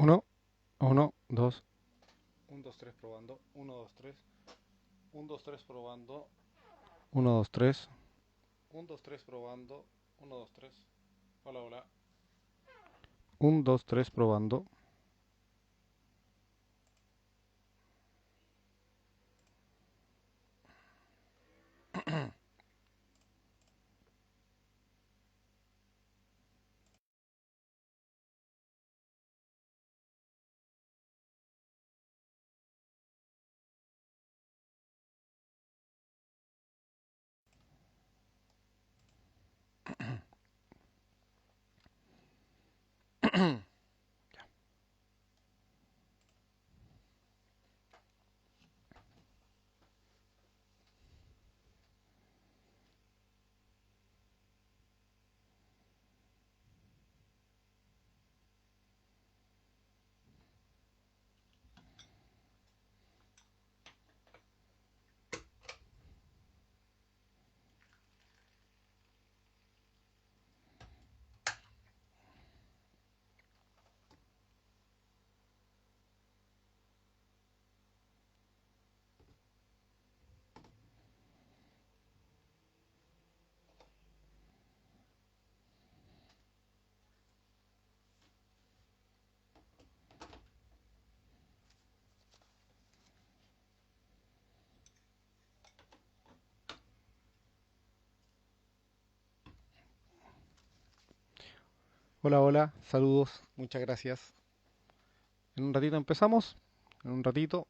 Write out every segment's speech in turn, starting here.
Uno, uno, dos. 1, 2, 3 probando. Uno, 2, 3. 1, 2, 3 probando. Uno, 2, 3. 1, 2, 3 probando. Uno, 2, 3. Hola, hola. 1, 2, 3 probando. Hola, hola. Saludos. Muchas gracias. En un ratito empezamos. En un ratito.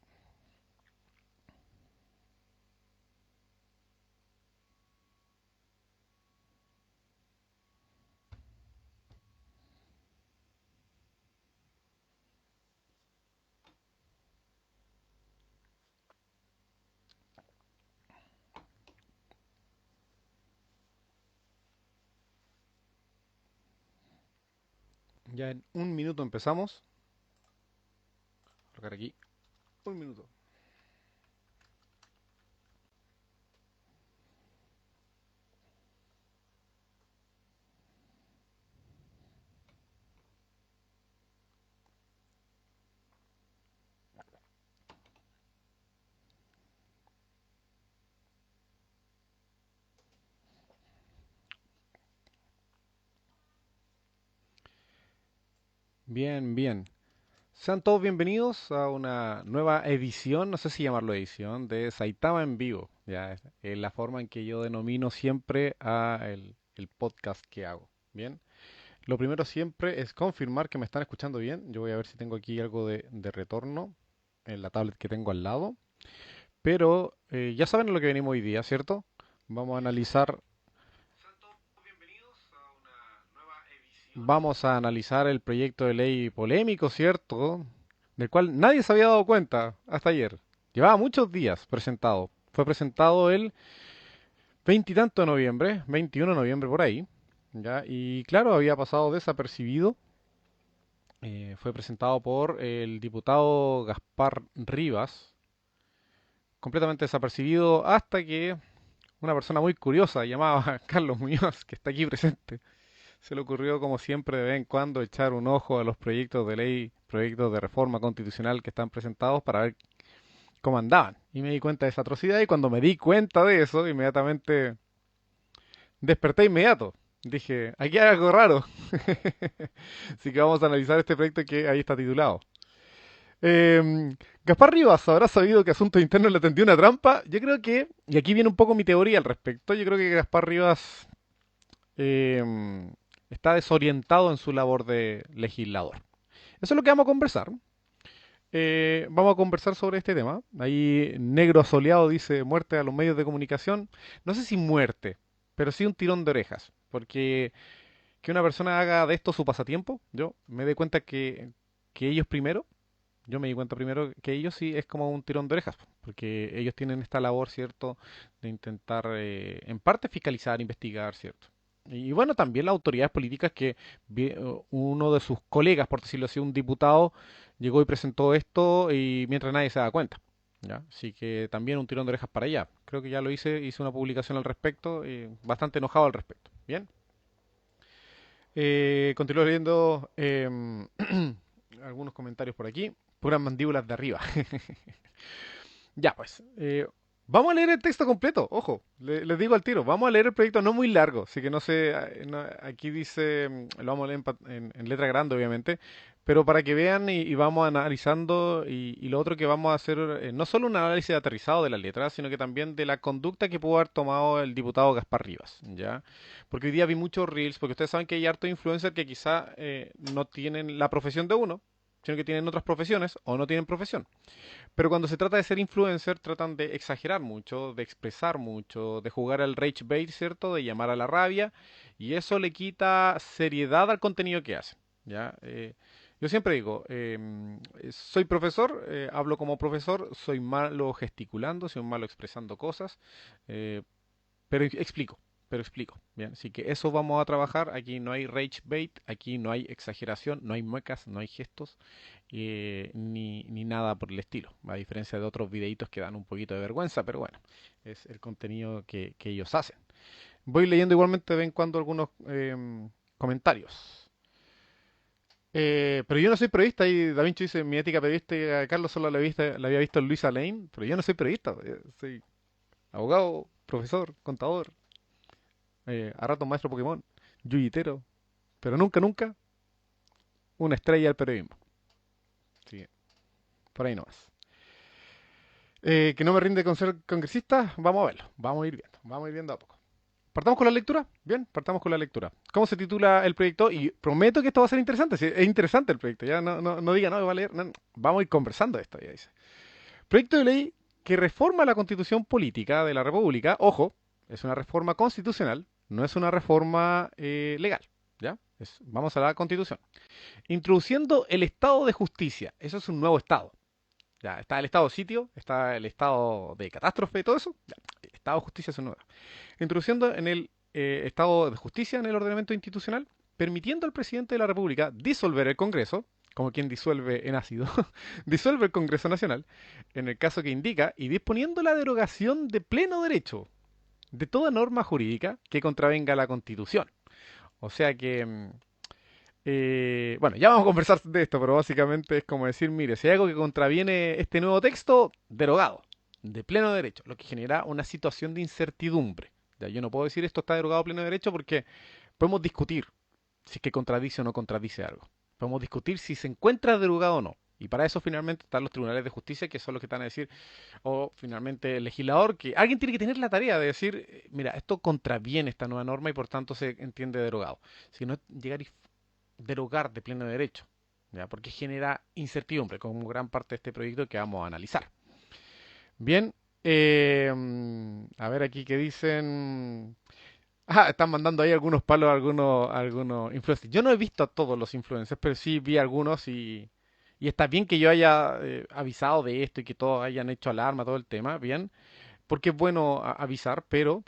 Ya en un minuto empezamos. Voy a colocar aquí. Un minuto. Bien, bien. Sean todos bienvenidos a una nueva edición, no sé si llamarlo edición, de Saitama en vivo. Ya es la forma en que yo denomino siempre a el podcast que hago. Bien. Lo primero siempre es confirmar que me están escuchando bien. Yo voy a ver si tengo aquí algo de retorno en la tablet que tengo al lado. Pero ya saben a lo que venimos hoy día, ¿cierto? Vamos a analizar, vamos a analizar el proyecto de ley polémico, ¿cierto? Del cual nadie se había dado cuenta hasta ayer. Llevaba muchos días presentado. Fue presentado el veintitanto de noviembre, 21 de noviembre por ahí. ¿Ya? Y claro, había pasado desapercibido. Fue presentado por el diputado Gaspar Rivas, completamente desapercibido hasta que una persona muy curiosa llamada Carlos Muñoz, que está aquí presente, se le ocurrió como siempre de vez en cuando echar un ojo a los proyectos de ley, proyectos de reforma constitucional que están presentados para ver cómo andaban. Y me di cuenta de esa atrocidad y cuando me di cuenta de eso, inmediatamente desperté inmediato. Dije, aquí hay algo raro. Así que vamos a analizar este proyecto que ahí está titulado. Gaspar Rivas habrá sabido que Asuntos Internos le tendió una trampa. Yo creo que, y aquí viene un poco mi teoría al respecto, yo creo que Gaspar Rivas está desorientado en su labor de legislador. Eso es lo que vamos a conversar. Vamos a conversar sobre este tema. Ahí Negro Soleado dice muerte a los medios de comunicación. No sé si muerte, pero sí un tirón de orejas. Porque que una persona haga de esto su pasatiempo, yo me di cuenta que ellos primero, yo me di cuenta primero que ellos sí es como un tirón de orejas. Porque ellos tienen esta labor, ¿cierto? De intentar, en parte, fiscalizar, investigar, ¿cierto? Y bueno, también las autoridades políticas que uno de sus colegas, por decirlo así, un diputado, llegó y presentó esto y mientras nadie se da cuenta. ¿Ya? Así que también un tirón de orejas para allá. Creo que ya lo hice una publicación al respecto, bastante enojado al respecto. Bien. Continúo leyendo. algunos comentarios por aquí. Puras mandíbulas de arriba. Ya, pues. Vamos a leer el texto completo, ojo, les digo al tiro, vamos a leer el proyecto no muy largo, así que no sé, aquí dice, lo vamos a leer en letra grande obviamente, pero para que vean y vamos analizando y lo otro que vamos a hacer, no solo un análisis aterrizado de las letras, sino que también de la conducta que pudo haber tomado el diputado Gaspar Rivas, ¿ya? Porque hoy día vi muchos reels, porque ustedes saben que hay hartos influencers que quizá no tienen la profesión de uno, sino que tienen otras profesiones o no tienen profesión. Pero cuando se trata de ser influencer, tratan de exagerar mucho, de expresar mucho, de jugar al rage bait, ¿cierto? De llamar a la rabia, y eso le quita seriedad al contenido que hacen, ¿ya? Yo siempre digo, soy profesor, hablo como profesor, soy malo gesticulando, soy malo expresando cosas, eh, pero explico, pero explico, ¿bien? Así que eso vamos a trabajar. Aquí no hay rage bait, aquí no hay exageración, no hay muecas, no hay gestos, ni nada por el estilo. A diferencia de otros videitos que dan un poquito de vergüenza, pero bueno, es el contenido que ellos hacen. Voy leyendo igualmente de vez en cuando algunos comentarios. Pero yo no soy periodista y Da Vinci dice, mi ética periodística, Carlos solo la había visto en Luisa Lane, pero yo no soy periodista, soy abogado, profesor, contador, a rato maestro Pokémon, yuyitero, pero nunca, nunca una estrella del periodismo. Sí, por ahí nomás. Que no me rinde con ser congresista, vamos a verlo, vamos a ir viendo a poco. ¿Partamos con la lectura? Bien, partamos con la lectura. ¿Cómo se titula el proyecto? Y prometo que esto va a ser interesante, sí, es interesante el proyecto, ya no diga, no, va a leer, no, vamos a ir conversando de esto, ya dice. Proyecto de ley que reforma la constitución política de la República, ojo, es una reforma constitucional, no es una reforma legal, ¿ya? Vamos a la constitución. Introduciendo el estado de justicia, eso es un nuevo estado. Ya, está el estado de sitio, está el estado de catástrofe, todo eso. Ya, el estado de justicia es un nuevo. Introduciendo en el estado de justicia en el ordenamiento institucional, permitiendo al presidente de la República disolver el Congreso, como quien disuelve en ácido, disuelve el Congreso Nacional, en el caso que indica, y disponiendo la derogación de pleno derecho de toda norma jurídica que contravenga la Constitución. O sea que bueno, ya vamos a conversar de esto, pero básicamente es como decir, mire, si hay algo que contraviene este nuevo texto, derogado, de pleno derecho, lo que genera una situación de incertidumbre. Ya, yo no puedo decir esto está derogado a pleno derecho porque podemos discutir si es que contradice o no contradice algo. Podemos discutir si se encuentra derogado o no. Y para eso finalmente están los tribunales de justicia, que son los que están a decir, o finalmente el legislador, que alguien tiene que tener la tarea de decir, mira, esto contraviene esta nueva norma y por tanto se entiende derogado. Si no, llegar y derogar de pleno derecho, ¿ya? Porque genera incertidumbre, como gran parte de este proyecto que vamos a analizar. Bien, a ver aquí que dicen... Ah, están mandando ahí algunos palos a algunos influencers. Yo no he visto a todos los influencers, pero sí vi algunos y está bien que yo haya avisado de esto y que todos hayan hecho alarma, todo el tema, bien, porque es bueno avisar, pero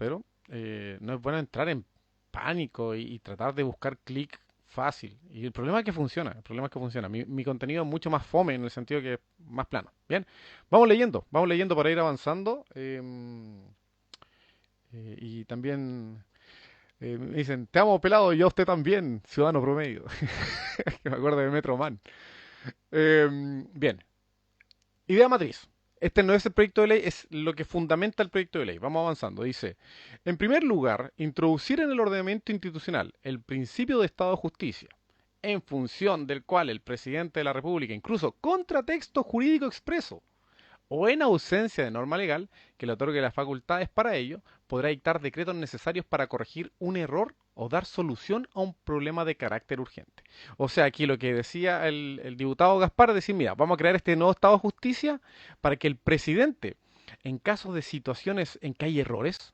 no es bueno entrar en pánico y tratar de buscar clic fácil. Y el problema es que funciona, el problema es que funciona. Mi contenido es mucho más fome en el sentido que es más plano. Bien, vamos leyendo para ir avanzando. Y también me dicen, te amo pelado y yo a usted también, ciudadano promedio. Que me acuerdo de Metro Man. Bien, idea matriz. Este no es el proyecto de ley, es lo que fundamenta el proyecto de ley. Vamos avanzando. Dice, en primer lugar, introducir en el ordenamiento institucional el principio de Estado de Justicia, en función del cual el presidente de la República, incluso contra texto jurídico expreso, o en ausencia de norma legal que le otorgue las facultades para ello, podrá dictar decretos necesarios para corregir un error o dar solución a un problema de carácter urgente. O sea, aquí lo que decía el diputado Gaspar, es decir, mira, vamos a crear este nuevo Estado de Justicia para que el presidente, en casos de situaciones en que hay errores,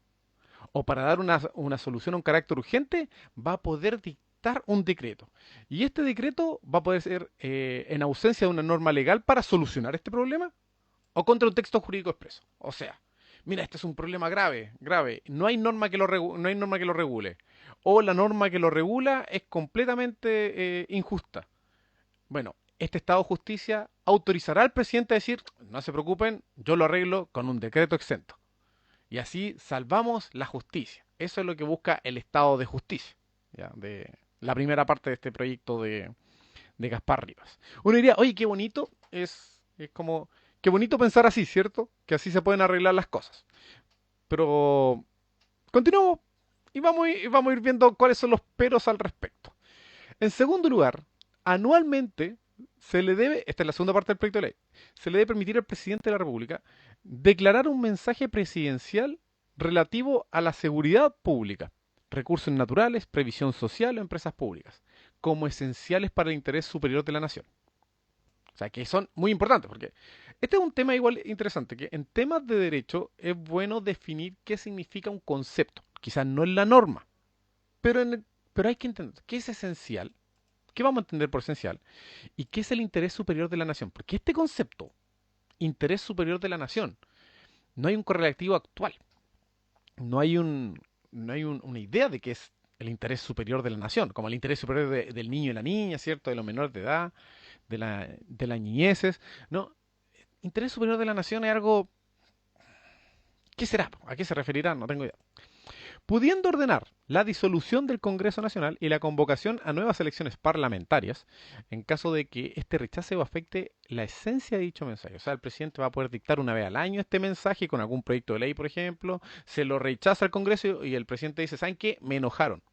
o para dar una solución a un carácter urgente, va a poder dictar un decreto. Y este decreto va a poder ser en ausencia de una norma legal para solucionar este problema o contra un texto jurídico expreso. O sea, mira, este es un problema grave, grave. No hay norma que no hay norma que lo regule. O la norma que lo regula es completamente injusta. Bueno, este Estado de Justicia autorizará al presidente a decir, no se preocupen, yo lo arreglo con un decreto exento. Y así salvamos la justicia. Eso es lo que busca el Estado de Justicia. ¿Ya? De la primera parte de este proyecto de Gaspar Rivas. Uno diría, oye, qué bonito, es como, qué bonito pensar así, ¿cierto? Que así se pueden arreglar las cosas. Pero continuamos y vamos a ir viendo cuáles son los peros al respecto. En segundo lugar, anualmente se le debe, esta es la segunda parte del proyecto de ley, se le debe permitir al presidente de la República declarar un mensaje presidencial relativo a la seguridad pública, recursos naturales, previsión social o empresas públicas, como esenciales para el interés superior de la nación. O sea, que son muy importantes, porque este es un tema igual interesante, que en temas de derecho es bueno definir qué significa un concepto. Quizás no es la norma, pero, pero hay que entender qué es esencial, qué vamos a entender por esencial, y qué es el interés superior de la nación. Porque este concepto, interés superior de la nación, no hay un correlativo actual. No hay, una idea de qué es el interés superior de la nación, como el interés superior del niño y la niña, ¿cierto? De los menores de edad, de las niñeces. No, interés superior de la nación es algo. ¿Qué será? ¿A qué se referirá? No tengo idea. Pudiendo ordenar la disolución del Congreso Nacional y la convocación a nuevas elecciones parlamentarias, en caso de que este rechace o afecte la esencia de dicho mensaje. O sea, el presidente va a poder dictar una vez al año este mensaje con algún proyecto de ley, por ejemplo, se lo rechaza al Congreso y el presidente dice, ¿saben qué? Me enojaron.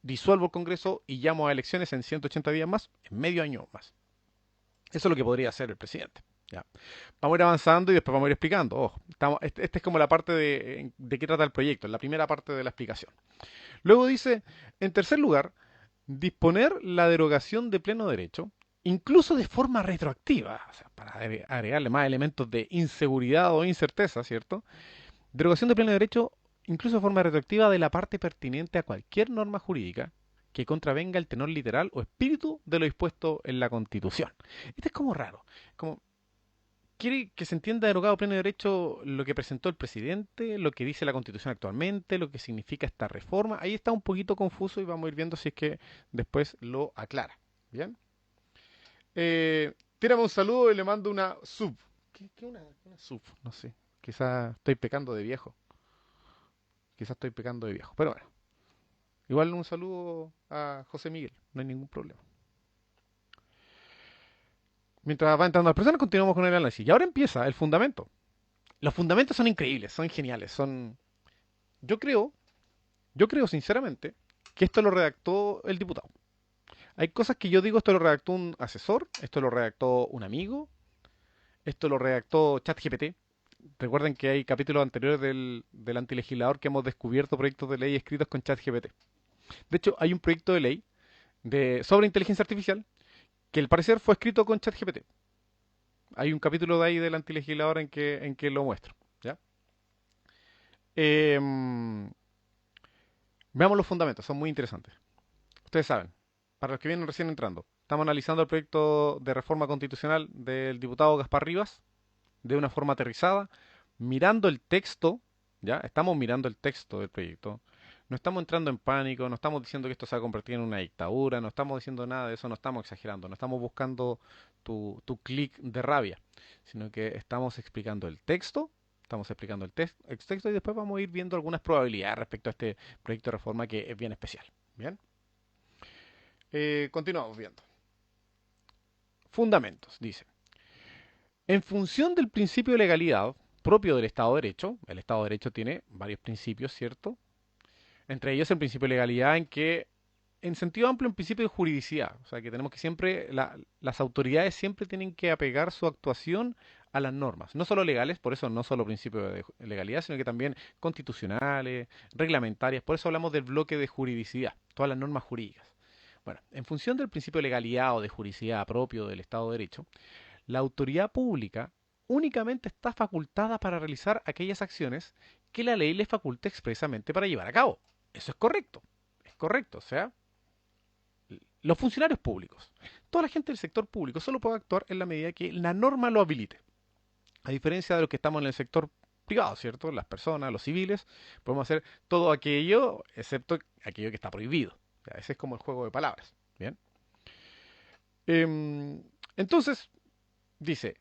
Disuelvo el Congreso y llamo a elecciones en 180 días más, en medio año más. Eso es lo que podría hacer el presidente. Ya. Vamos a ir avanzando y después vamos a ir explicando. Ojo, este es como la parte de qué trata el proyecto, la primera parte de la explicación. Luego dice, en tercer lugar, disponer la derogación de pleno derecho, incluso de forma retroactiva, o sea, para agregarle más elementos de inseguridad o incerteza, ¿cierto? Derogación de pleno derecho, incluso de forma retroactiva, de la parte pertinente a cualquier norma jurídica que contravenga el tenor literal o espíritu de lo dispuesto en la Constitución. Este es como raro, como quiere que se entienda derogado pleno derecho lo que presentó el presidente, lo que dice la Constitución actualmente, lo que significa esta reforma. Ahí está un poquito confuso y vamos a ir viendo si es que después lo aclara. ¿Bien? Tírame un saludo y le mando una sub. ¿Qué una sub? No sé. Quizás estoy pecando de viejo. Quizás estoy pecando de viejo. Pero bueno. Igual un saludo a José Miguel. No hay ningún problema. Mientras va entrando las personas, continuamos con el análisis. Y ahora empieza el fundamento. Los fundamentos son increíbles, son geniales, son. Yo creo, yo creo sinceramente que esto lo redactó el diputado. Hay cosas que yo digo, esto lo redactó un asesor, esto lo redactó un amigo, esto lo redactó ChatGPT. Recuerden que hay capítulos anteriores del antilegislador que hemos descubierto proyectos de ley escritos con ChatGPT. De hecho, hay un proyecto de ley sobre inteligencia artificial que al parecer fue escrito con ChatGPT. Hay un capítulo de ahí del antilegislador en que lo muestro. ¿Ya? Em, Veamos los fundamentos, son muy interesantes. Ustedes saben, para los que vienen recién entrando, estamos analizando el proyecto de reforma constitucional del diputado Gaspar Rivas de una forma aterrizada, mirando el texto, ¿ya? Estamos mirando el texto del proyecto. No estamos entrando en pánico, no estamos diciendo que esto se va a convertir en una dictadura, no estamos diciendo nada de eso, no estamos exagerando, no estamos buscando tu clic de rabia, sino que estamos explicando el texto, estamos explicando el texto y después vamos a ir viendo algunas probabilidades respecto a este proyecto de reforma que es bien especial. Bien, continuamos viendo. Fundamentos, dice. En función del principio de legalidad propio del Estado de Derecho, el Estado de Derecho tiene varios principios, ¿cierto? Entre ellos el principio de legalidad en que, en sentido amplio, un principio de juridicidad. O sea, que tenemos que siempre, las autoridades siempre tienen que apegar su actuación a las normas, no solo legales, por eso no solo principios de legalidad, sino que también constitucionales, reglamentarias, por eso hablamos del bloque de juridicidad, todas las normas jurídicas. Bueno, en función del principio de legalidad o de juridicidad propio del Estado de Derecho, la autoridad pública únicamente está facultada para realizar aquellas acciones que la ley le faculta expresamente para llevar a cabo. Eso es correcto, o sea, los funcionarios públicos, toda la gente del sector público solo puede actuar en la medida que la norma lo habilite. A diferencia de los que estamos en el sector privado, ¿cierto? Las personas, los civiles, podemos hacer todo aquello excepto aquello que está prohibido. O sea, ese es como el juego de palabras. Bien. Entonces, dice,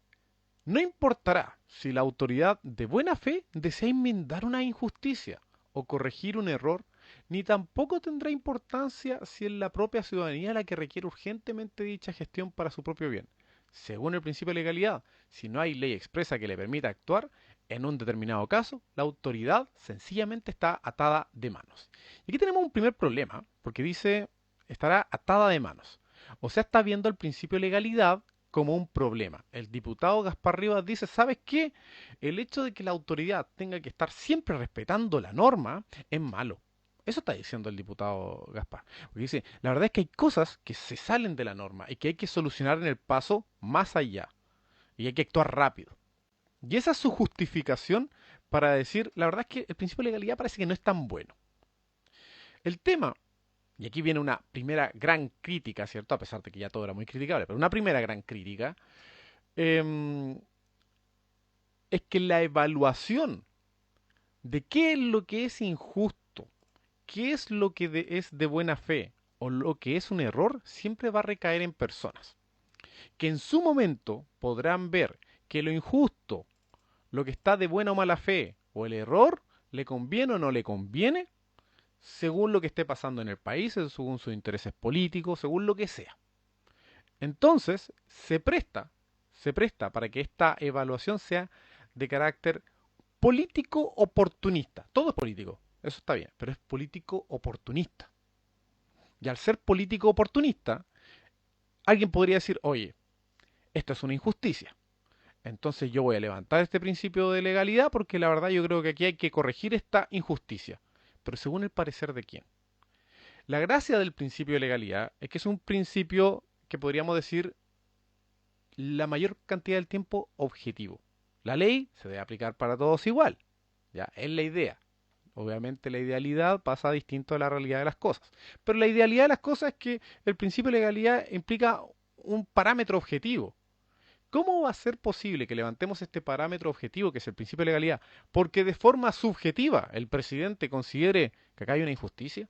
no importará si la autoridad de buena fe desea enmendar una injusticia o corregir un error ni tampoco tendrá importancia si es la propia ciudadanía la que requiere urgentemente dicha gestión para su propio bien. Según el principio de legalidad, si no hay ley expresa que le permita actuar en un determinado caso, la autoridad sencillamente está atada de manos. Y aquí tenemos un primer problema, porque dice estará atada de manos. O sea, está viendo el principio de legalidad como un problema. El diputado Gaspar Rivas dice, ¿sabes qué? El hecho de que la autoridad tenga que estar siempre respetando la norma es malo. Eso está diciendo el diputado Gaspar. Porque dice, la verdad es que hay cosas que se salen de la norma y que hay que solucionar en el paso más allá. Y hay que actuar rápido. Y esa es su justificación para decir, la verdad es que el principio de legalidad parece que no es tan bueno. El tema, y aquí viene una primera gran crítica, ¿cierto? A pesar de que ya todo era muy criticable, pero una primera gran crítica, eh, es que la evaluación de qué es lo que es injusto, qué es lo que es de buena fe o lo que es un error, siempre va a recaer en personas que en su momento podrán ver que lo injusto, lo que está de buena o mala fe o el error, le conviene o no le conviene, según lo que esté pasando en el país, según sus intereses políticos, según lo que sea. Entonces, se presta para que esta evaluación sea de carácter político oportunista. Todo es político, eso está bien, pero es político oportunista. Y al ser político oportunista, alguien podría decir, oye, esto es una injusticia. Entonces yo voy a levantar este principio de legalidad porque la verdad yo creo que aquí hay que corregir esta injusticia. Pero según el parecer de quién. La gracia del principio de legalidad es que es un principio que podríamos decir la mayor cantidad del tiempo objetivo. La ley se debe aplicar para todos igual. Ya, es la idea. Obviamente la idealidad pasa distinto a la realidad de las cosas. Pero la idealidad de las cosas es que el principio de legalidad implica un parámetro objetivo. ¿Cómo va a ser posible que levantemos este parámetro objetivo, que es el principio de legalidad, porque de forma subjetiva el presidente considere que acá hay una injusticia?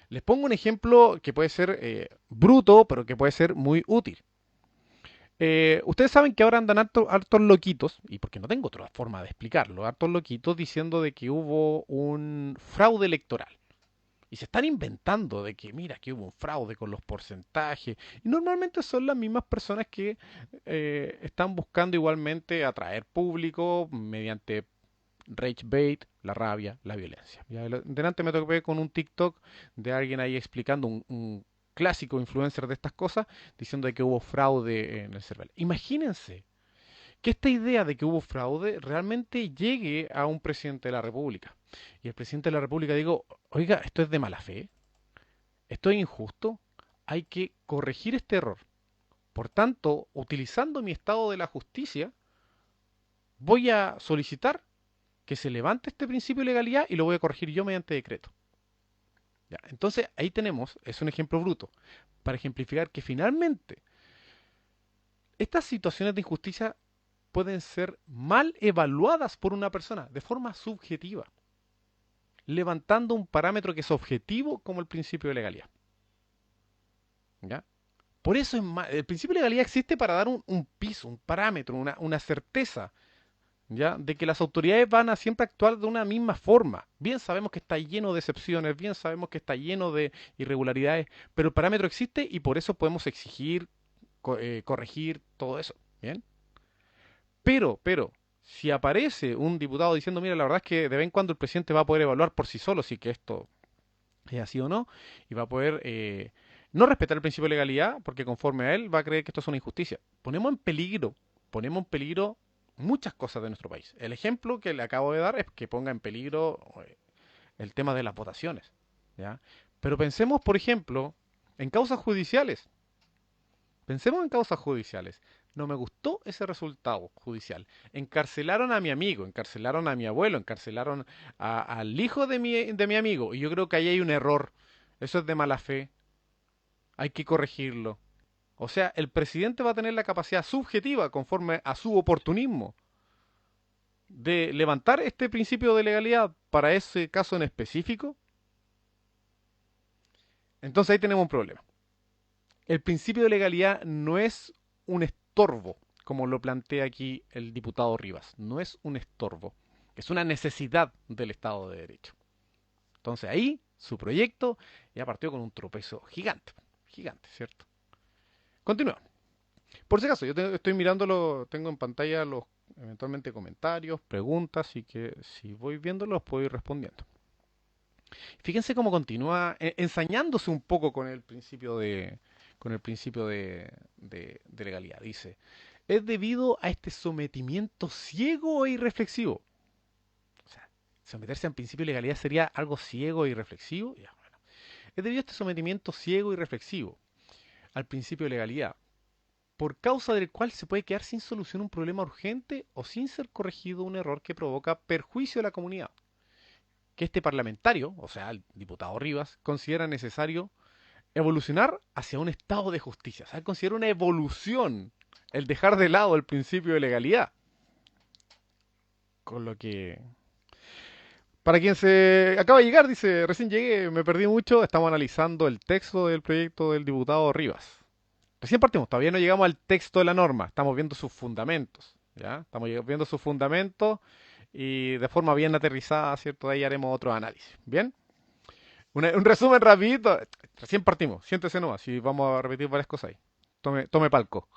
Les pongo un ejemplo que puede ser bruto, pero que puede ser muy útil. Ustedes saben que ahora andan hartos loquitos, y porque no tengo otra forma de explicarlo, hartos loquitos diciendo de que hubo un fraude electoral. Y se están inventando de que, mira, que hubo un fraude con los porcentajes. Y normalmente son las mismas personas que están buscando igualmente atraer público mediante rage bait, la rabia, la violencia. Ya, delante me topé con un TikTok de alguien ahí explicando un clásico influencer de estas cosas, diciendo de que hubo fraude en el CERVEL. Imagínense que esta idea de que hubo fraude realmente llegue a un presidente de la República. Y el presidente de la República digo, oiga, esto es de mala fe, esto es injusto, hay que corregir este error. Por tanto, utilizando mi estado de la justicia, voy a solicitar que se levante este principio de legalidad y lo voy a corregir yo mediante decreto. Ya, entonces ahí tenemos, es un ejemplo bruto, para ejemplificar que finalmente estas situaciones de injusticia pueden ser mal evaluadas por una persona de forma subjetiva, levantando un parámetro que es objetivo como el principio de legalidad. ¿Ya? Por eso el principio de legalidad existe para dar un piso, un parámetro, una certeza, ¿ya? De que las autoridades van a siempre actuar de una misma forma. Bien sabemos que está lleno de excepciones, bien sabemos que está lleno de irregularidades, pero el parámetro existe y por eso podemos exigir, corregir todo eso. ¿Bien? Pero, si aparece un diputado diciendo, mira, la verdad es que de vez en cuando el presidente va a poder evaluar por sí solo si que esto es así o no, y va a poder no respetar el principio de legalidad, porque conforme a él va a creer que esto es una injusticia. Ponemos en peligro muchas cosas de nuestro país. El ejemplo que le acabo de dar es que ponga en peligro el tema de las votaciones. ¿Ya? Pero pensemos, por ejemplo, en causas judiciales. Pensemos en causas judiciales. No me gustó ese resultado judicial. Encarcelaron a mi amigo, encarcelaron a mi abuelo, encarcelaron al hijo de mi amigo. Y yo creo que ahí hay un error. Eso es de mala fe. Hay que corregirlo. O sea, el presidente va a tener la capacidad subjetiva, conforme a su oportunismo, de levantar este principio de legalidad para ese caso en específico. Entonces ahí tenemos un problema. El principio de legalidad no es un estorbo, como lo plantea aquí el diputado Rivas. No es un estorbo, es una necesidad del Estado de Derecho. Entonces ahí su proyecto ya partió con un tropezo gigante, gigante, ¿cierto? Continúa. Por si acaso, estoy mirándolo, tengo en pantalla los eventualmente comentarios, preguntas, y que si voy viéndolos puedo ir respondiendo. Fíjense cómo continúa ensañándose un poco con el principio de legalidad. Dice, es debido a este sometimiento ciego e irreflexivo. O sea, someterse al principio de legalidad sería algo ciego e irreflexivo. Ya, bueno. Es debido a este sometimiento ciego y reflexivo al principio de legalidad, por causa del cual se puede quedar sin solución un problema urgente o sin ser corregido un error que provoca perjuicio a la comunidad, que este parlamentario, o sea, el diputado Rivas, considera necesario evolucionar hacia un estado de justicia. O sea, él considera una evolución el dejar de lado el principio de legalidad. Con lo que... Para quien se acaba de llegar, dice, recién llegué, me perdí mucho, estamos analizando el texto del proyecto del diputado Rivas. Recién partimos, todavía no llegamos al texto de la norma, estamos viendo sus fundamentos, ¿ya? Estamos viendo sus fundamentos y de forma bien aterrizada, ¿cierto? De ahí haremos otro análisis, ¿bien? Un resumen rapidito, recién partimos, siéntese nomás, y vamos a repetir varias cosas ahí. Tome palco.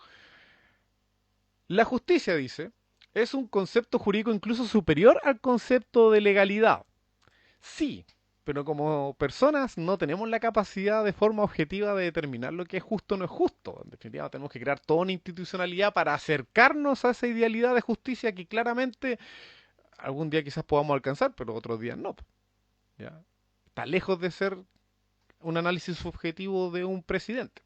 La justicia, dice, es un concepto jurídico incluso superior al concepto de legalidad. Sí, pero como personas no tenemos la capacidad de forma objetiva de determinar lo que es justo o no es justo. En definitiva, tenemos que crear toda una institucionalidad para acercarnos a esa idealidad de justicia que claramente algún día quizás podamos alcanzar, pero otros días no. ¿Ya? Está lejos de ser un análisis subjetivo de un presidente.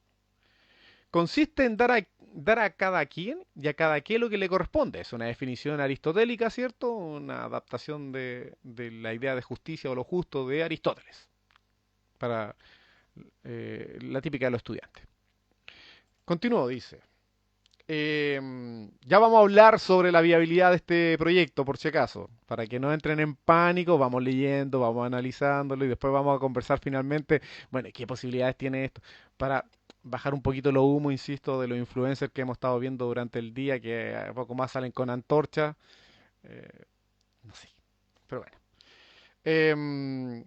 Consiste en dar a cada quien y a cada qué lo que le corresponde. Es una definición aristotélica, ¿cierto? Una adaptación de la idea de justicia o lo justo de Aristóteles, para la típica de los estudiantes. Continúo, dice. Ya vamos a hablar sobre la viabilidad de este proyecto, por si acaso. Para que no entren en pánico, vamos leyendo, vamos analizándolo y después vamos a conversar finalmente, bueno, qué posibilidades tiene esto para bajar un poquito los humos, insisto, de los influencers que hemos estado viendo durante el día, que a poco más salen con antorcha. Eh, no sé, pero bueno. Eh,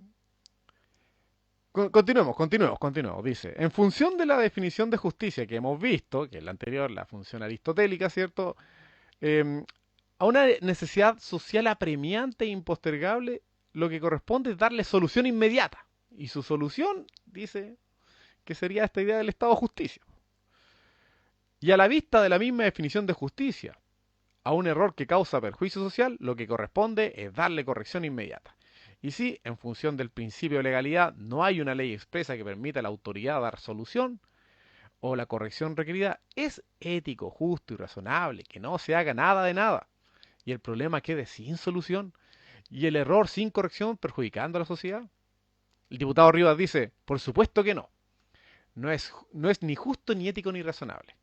continuemos. Dice, en función de la definición de justicia que hemos visto, que es la anterior, la función aristotélica, ¿cierto? Eh, a una necesidad social apremiante e impostergable, lo que corresponde es darle solución inmediata. Y su solución, dice, que sería esta idea del Estado de justicia. Y a la vista de la misma definición de justicia, a un error que causa perjuicio social, lo que corresponde es darle corrección inmediata. Y si, en función del principio de legalidad, no hay una ley expresa que permita a la autoridad dar solución o la corrección requerida, es ético, justo y razonable que no se haga nada de nada y el problema quede sin solución y el error sin corrección perjudicando a la sociedad. El diputado Rivas dice, por supuesto que no. No es ni justo, ni ético, ni razonable.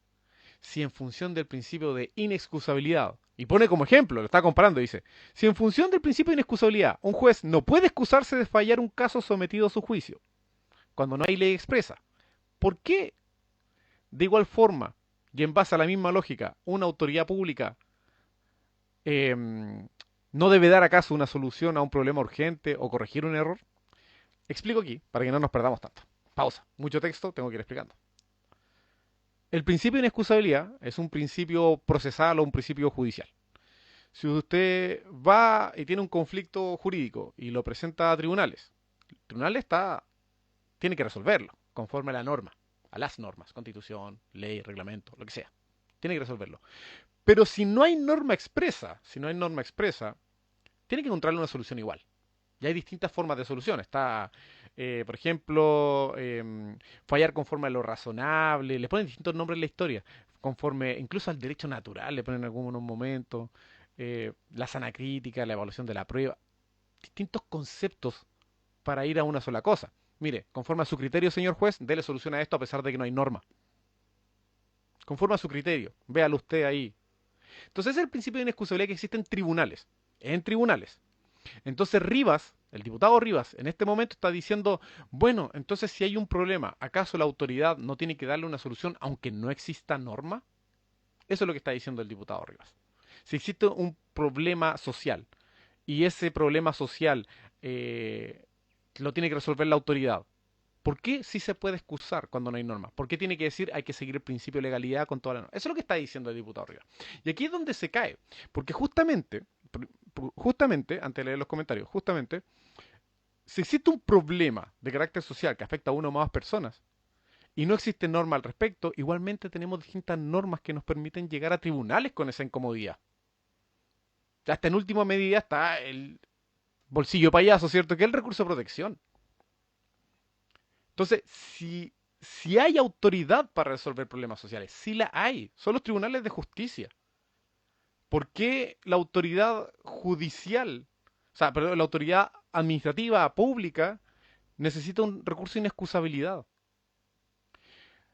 Si en función del principio de inexcusabilidad, y pone como ejemplo, lo está comparando, dice, si en función del principio de inexcusabilidad un juez no puede excusarse de fallar un caso sometido a su juicio, cuando no hay ley expresa, ¿por qué de igual forma y en base a la misma lógica una autoridad pública eh, no debe dar acaso una solución a un problema urgente o corregir un error? Explico aquí, para que no nos perdamos tanto. Pausa. Mucho texto, tengo que ir explicando. El principio de inexcusabilidad es un principio procesal o un principio judicial. Si usted va y tiene un conflicto jurídico y lo presenta a tribunales, el tribunal tiene que resolverlo conforme a la norma, a las normas, constitución, ley, reglamento, lo que sea. Tiene que resolverlo. Pero si no hay norma expresa, tiene que encontrarle una solución igual. Y hay distintas formas de solución. Está, por ejemplo, fallar conforme a lo razonable. Le ponen distintos nombres en la historia. Conforme, incluso al derecho natural, le ponen en algunos momentos. La sana crítica, la evaluación de la prueba. Distintos conceptos para ir a una sola cosa. Mire, conforme a su criterio, señor juez, dele solución a esto a pesar de que no hay norma. Conforme a su criterio. Véalo usted ahí. Entonces, ese es el principio de inexcusabilidad que existe en tribunales. En tribunales. Entonces Rivas, el diputado Rivas, en este momento está diciendo, bueno, entonces si hay un problema, ¿acaso la autoridad no tiene que darle una solución aunque no exista norma? Eso es lo que está diciendo el diputado Rivas. Si existe un problema social y ese problema social lo tiene que resolver la autoridad. ¿Por qué sí se puede excusar cuando no hay normas? ¿Por qué tiene que decir hay que seguir el principio de legalidad con toda la norma? Eso es lo que está diciendo el diputado Rivas. Y aquí es donde se cae. Porque justamente, antes de leer los comentarios, justamente, si existe un problema de carácter social que afecta a una o más personas y no existe norma al respecto, igualmente tenemos distintas normas que nos permiten llegar a tribunales con esa incomodidad. Hasta en última medida está el bolsillo payaso, ¿cierto? Que es el recurso de protección. Entonces, si hay autoridad para resolver problemas sociales, sí la hay, son los tribunales de justicia. ¿Por qué la autoridad judicial, o sea, perdón, la autoridad administrativa pública necesita un recurso de inexcusabilidad?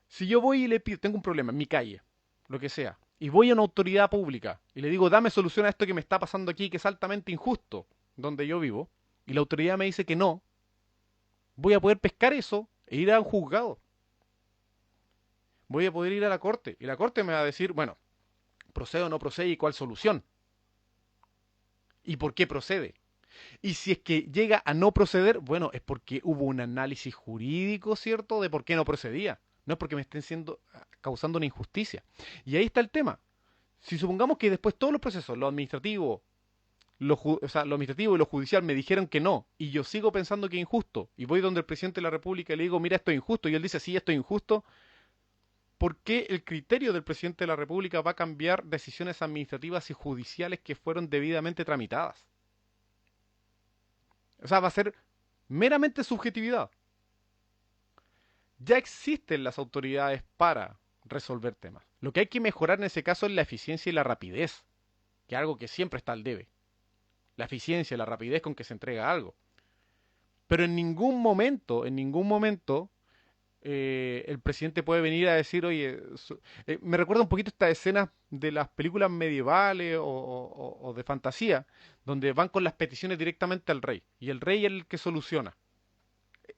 Si yo voy y le pido, tengo un problema en mi calle, lo que sea, y voy a una autoridad pública y le digo, dame solución a esto que me está pasando aquí, que es altamente injusto, donde yo vivo, y la autoridad me dice que no, voy a poder pescar eso e ir a un juzgado. Voy a poder ir a la corte y la corte me va a decir, bueno, procede o no procede y cuál solución. ¿Y por qué procede? Y si es que llega a no proceder, bueno, es porque hubo un análisis jurídico, ¿cierto?, de por qué no procedía. No es porque me estén causando una injusticia. Y ahí está el tema. Si supongamos que después todos los procesos, lo administrativo, o sea, lo administrativo y lo judicial me dijeron que no, y yo sigo pensando que es injusto, y voy donde el presidente de la República y le digo, mira, esto es injusto, y él dice, sí, esto es injusto, ¿por qué el criterio del presidente de la República va a cambiar decisiones administrativas y judiciales que fueron debidamente tramitadas? O sea, va a ser meramente subjetividad. Ya existen las autoridades para resolver temas. Lo que hay que mejorar en ese caso es la eficiencia y la rapidez, que es algo que siempre está al debe. La eficiencia y la rapidez con que se entrega algo. Pero en ningún momento el presidente puede venir a decir, oye, me recuerda un poquito estas escenas de las películas medievales o de fantasía, donde van con las peticiones directamente al rey, y el rey es el que soluciona.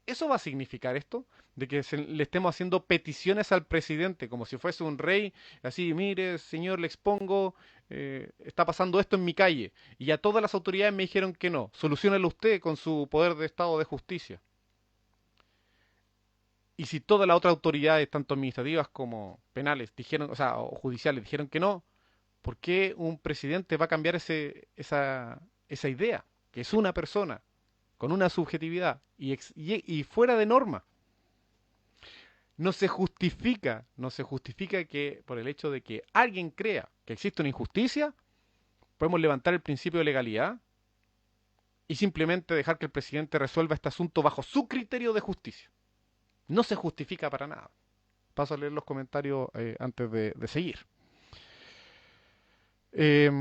¿Eso va a significar esto? De que le estemos haciendo peticiones al presidente como si fuese un rey, así, mire, señor, le expongo, está pasando esto en mi calle, y a todas las autoridades me dijeron que no, soluciónelo usted con su poder de Estado de justicia. Y si todas las otras autoridades, tanto administrativas como penales, dijeron, o sea, o judiciales, dijeron que no, ¿por qué un presidente va a cambiar esa idea? Que es una persona, con una subjetividad y fuera de norma. No se justifica que por el hecho de que alguien crea que existe una injusticia, podemos levantar el principio de legalidad y simplemente dejar que el presidente resuelva este asunto bajo su criterio de justicia. No se justifica para nada. Paso a leer los comentarios antes de seguir. Eh,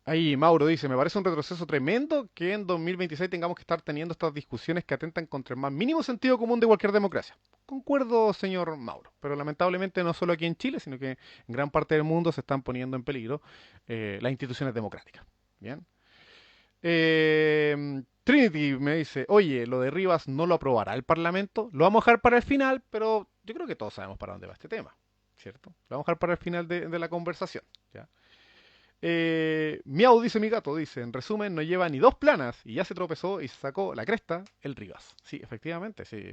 Ahí Mauro dice, me parece un retroceso tremendo que en 2026 tengamos que estar teniendo estas discusiones que atentan contra el más mínimo sentido común de cualquier democracia. Concuerdo, señor Mauro, pero lamentablemente no solo aquí en Chile, sino que en gran parte del mundo se están poniendo en peligro las instituciones democráticas. Bien. Trinity me dice, oye, lo de Rivas no lo aprobará el Parlamento. Lo vamos a dejar para el final, pero yo creo que todos sabemos para dónde va este tema, ¿cierto? Lo vamos a dejar para el final de la conversación, ¿ya? Miau, dice mi gato, dice, en resumen, no lleva ni dos planas y ya se tropezó y se sacó la cresta el Rivas. Sí, efectivamente, sí.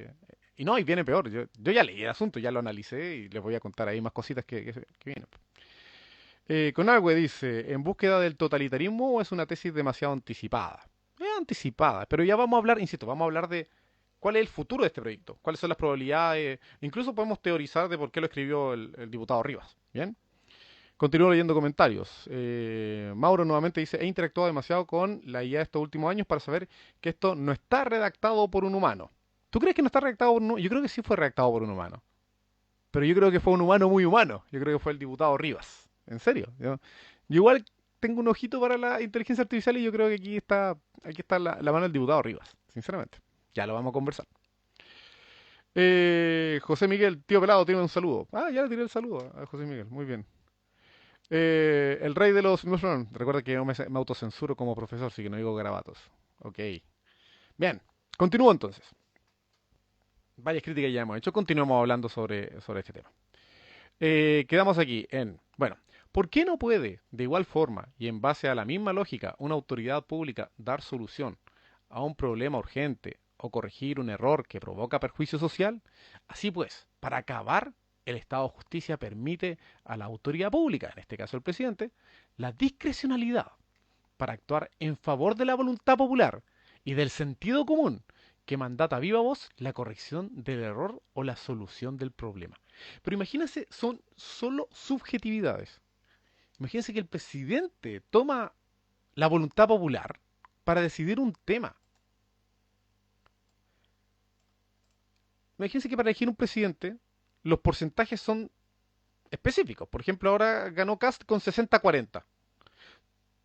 Y no, y viene peor. Yo ya leí el asunto, ya lo analicé y les voy a contar ahí más cositas que vienen. Conagüe dice, ¿en búsqueda del totalitarismo o es una tesis demasiado anticipada? Es anticipada, pero ya vamos a hablar, insisto, vamos a hablar de cuál es el futuro de este proyecto, cuáles son las probabilidades, incluso podemos teorizar de por qué lo escribió el diputado Rivas. ¿Bien? Continúo leyendo comentarios. Mauro nuevamente dice, he interactuado demasiado con la IA estos últimos años para saber que esto no está redactado por un humano. ¿Tú crees que no está redactado por un humano? Yo creo que sí fue redactado por un humano. Pero yo creo que fue un humano muy humano. Yo creo que fue el diputado Rivas. En serio. Yo igual tengo un ojito para la inteligencia artificial y yo creo que aquí está la mano del diputado Rivas. Sinceramente. Ya lo vamos a conversar. José Miguel, tío pelado, tiene un saludo. Ah, ya le tiré el saludo a José Miguel. Muy bien. El rey de los... Recuerda que yo me autocensuro como profesor, así que no digo garabatos. Ok. Bien. Continúo entonces. Varias críticas ya hemos hecho. Continuamos hablando sobre este tema. Quedamos aquí en... Bueno, ¿Por qué no puede, de igual forma y en base a la misma lógica, una autoridad pública dar solución a un problema urgente o corregir un error que provoca perjuicio social? Así pues, para acabar, el Estado de Justicia permite a la autoridad pública, en este caso el presidente, la discrecionalidad para actuar en favor de la voluntad popular y del sentido común que mandata a viva voz la corrección del error o la solución del problema. Pero imagínense, son solo subjetividades. Imagínense que el presidente toma la voluntad popular para decidir un tema. Imagínense que para elegir un presidente los porcentajes son específicos. Por ejemplo, ahora ganó Cast con 60-40.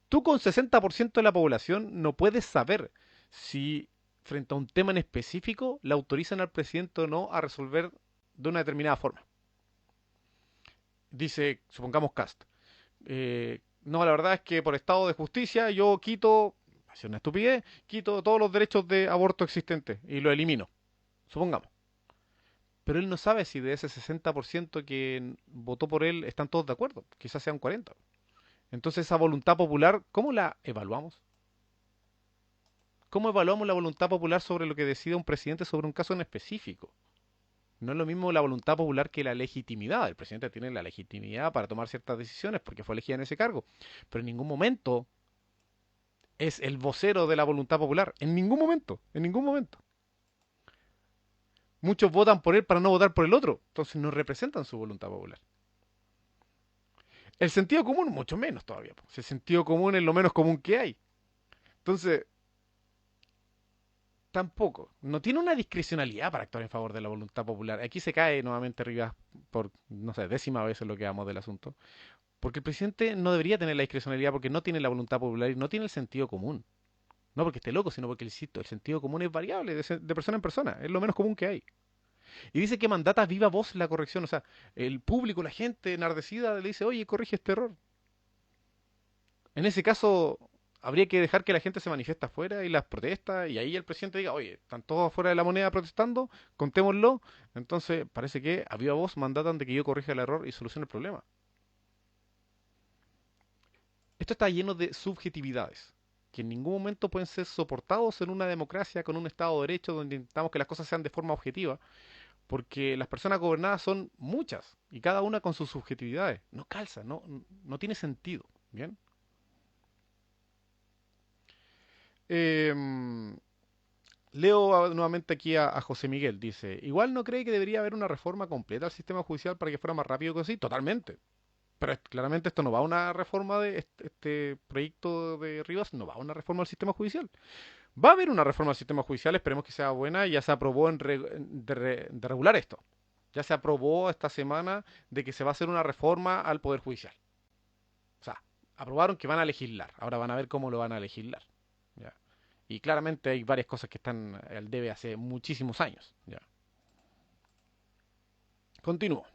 Tú con 60% de la población no puedes saber si frente a un tema en específico le autorizan al presidente o no a resolver de una determinada forma. Dice, supongamos Cast, no, la verdad es que por estado de justicia yo quito, hace una estupidez, quito todos los derechos de aborto existentes y lo elimino. Supongamos. Pero él no sabe si de ese 60% que votó por él están todos de acuerdo. Quizás sean 40. Entonces esa voluntad popular, ¿cómo la evaluamos? ¿Cómo evaluamos la voluntad popular sobre lo que decide un presidente sobre un caso en específico? No es lo mismo la voluntad popular que la legitimidad. El presidente tiene la legitimidad para tomar ciertas decisiones porque fue elegido en ese cargo. Pero en ningún momento es el vocero de la voluntad popular. En ningún momento. En ningún momento. Muchos votan por él para no votar por el otro. Entonces no representan su voluntad popular. El sentido común, mucho menos todavía. El sentido común es lo menos común que hay. Entonces, tampoco. No tiene una discrecionalidad para actuar en favor de la voluntad popular. Aquí se cae nuevamente Rivas por, no sé, décima vez en lo que vamos del asunto. Porque el presidente no debería tener la discrecionalidad porque no tiene la voluntad popular y no tiene el sentido común. No porque esté loco, sino porque, insisto, el sentido común es variable de persona en persona. Es lo menos común que hay. Y dice que mandata a viva voz la corrección. O sea, el público, la gente enardecida le dice, oye, corrige este error. En ese caso, habría que dejar que la gente se manifiesta afuera y las protesta, y ahí el presidente diga, oye, están todos afuera de la moneda protestando, contémoslo. Entonces, parece que a viva voz mandatan de que yo corrija el error y solucione el problema. Esto está lleno de subjetividades, que en ningún momento pueden ser soportados en una democracia con un Estado de Derecho donde intentamos que las cosas sean de forma objetiva, porque las personas gobernadas son muchas, y cada una con sus subjetividades. No calza, no tiene sentido. ¿Bien? Eh, Leo nuevamente aquí a José Miguel. Dice, igual no cree que debería haber una reforma completa al sistema judicial para que fuera más rápido que así. Totalmente. Pero claramente esto no va a una reforma de este proyecto de Rivas, no va a una reforma del sistema judicial. Va a haber una reforma del sistema judicial, esperemos que sea buena. Ya se aprobó de regular esto. Ya se aprobó esta semana de que se va a hacer una reforma al Poder Judicial. O sea, aprobaron que van a legislar. Ahora van a ver cómo lo van a legislar. ¿Ya? Y claramente hay varias cosas que están al debe hace muchísimos años. ¿Ya? Continúo.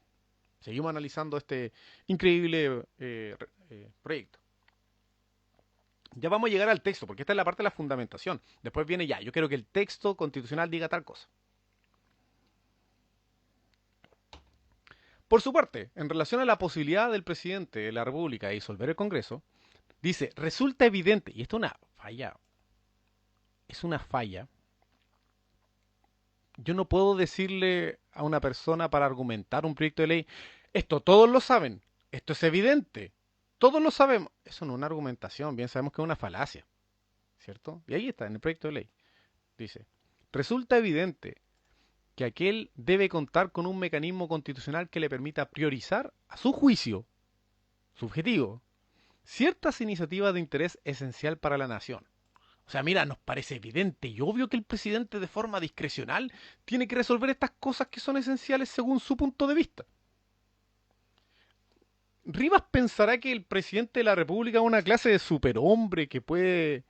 Seguimos analizando este increíble proyecto. Ya vamos a llegar al texto, porque esta es la parte de la fundamentación. Después viene ya, yo quiero que el texto constitucional diga tal cosa. Por su parte, en relación a la posibilidad del presidente de la República de disolver el Congreso, dice, resulta evidente, y esto es una falla. Yo no puedo decirle a una persona para argumentar un proyecto de ley, esto todos lo saben, esto es evidente, todos lo sabemos. Eso no es una argumentación, bien sabemos que es una falacia, ¿cierto? Y ahí está, en el proyecto de ley. Dice, resulta evidente que aquel debe contar con un mecanismo constitucional que le permita priorizar, a su juicio subjetivo, ciertas iniciativas de interés esencial para la nación. O sea, mira, nos parece evidente y obvio que el presidente de forma discrecional tiene que resolver estas cosas que son esenciales según su punto de vista. Rivas pensará que el presidente de la República es una clase de superhombre que puede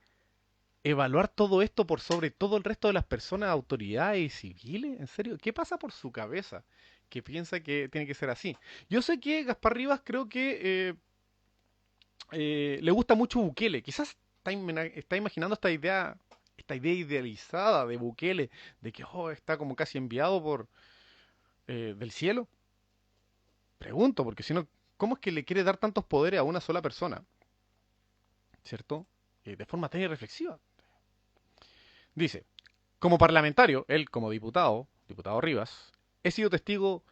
evaluar todo esto por sobre todo el resto de las personas, autoridades y civiles. ¿En serio? ¿Qué pasa por su cabeza que piensa que tiene que ser así? Yo sé que Gaspar Rivas creo que le gusta mucho Bukele. Quizás está imaginando esta idea idealizada de Bukele, de que está como casi enviado por del cielo. Pregunto, porque si no, ¿Cómo es que le quiere dar tantos poderes a una sola persona? ¿Cierto? De forma tan irreflexiva. Dice, como parlamentario, él como diputado, diputado Rivas, he sido testigo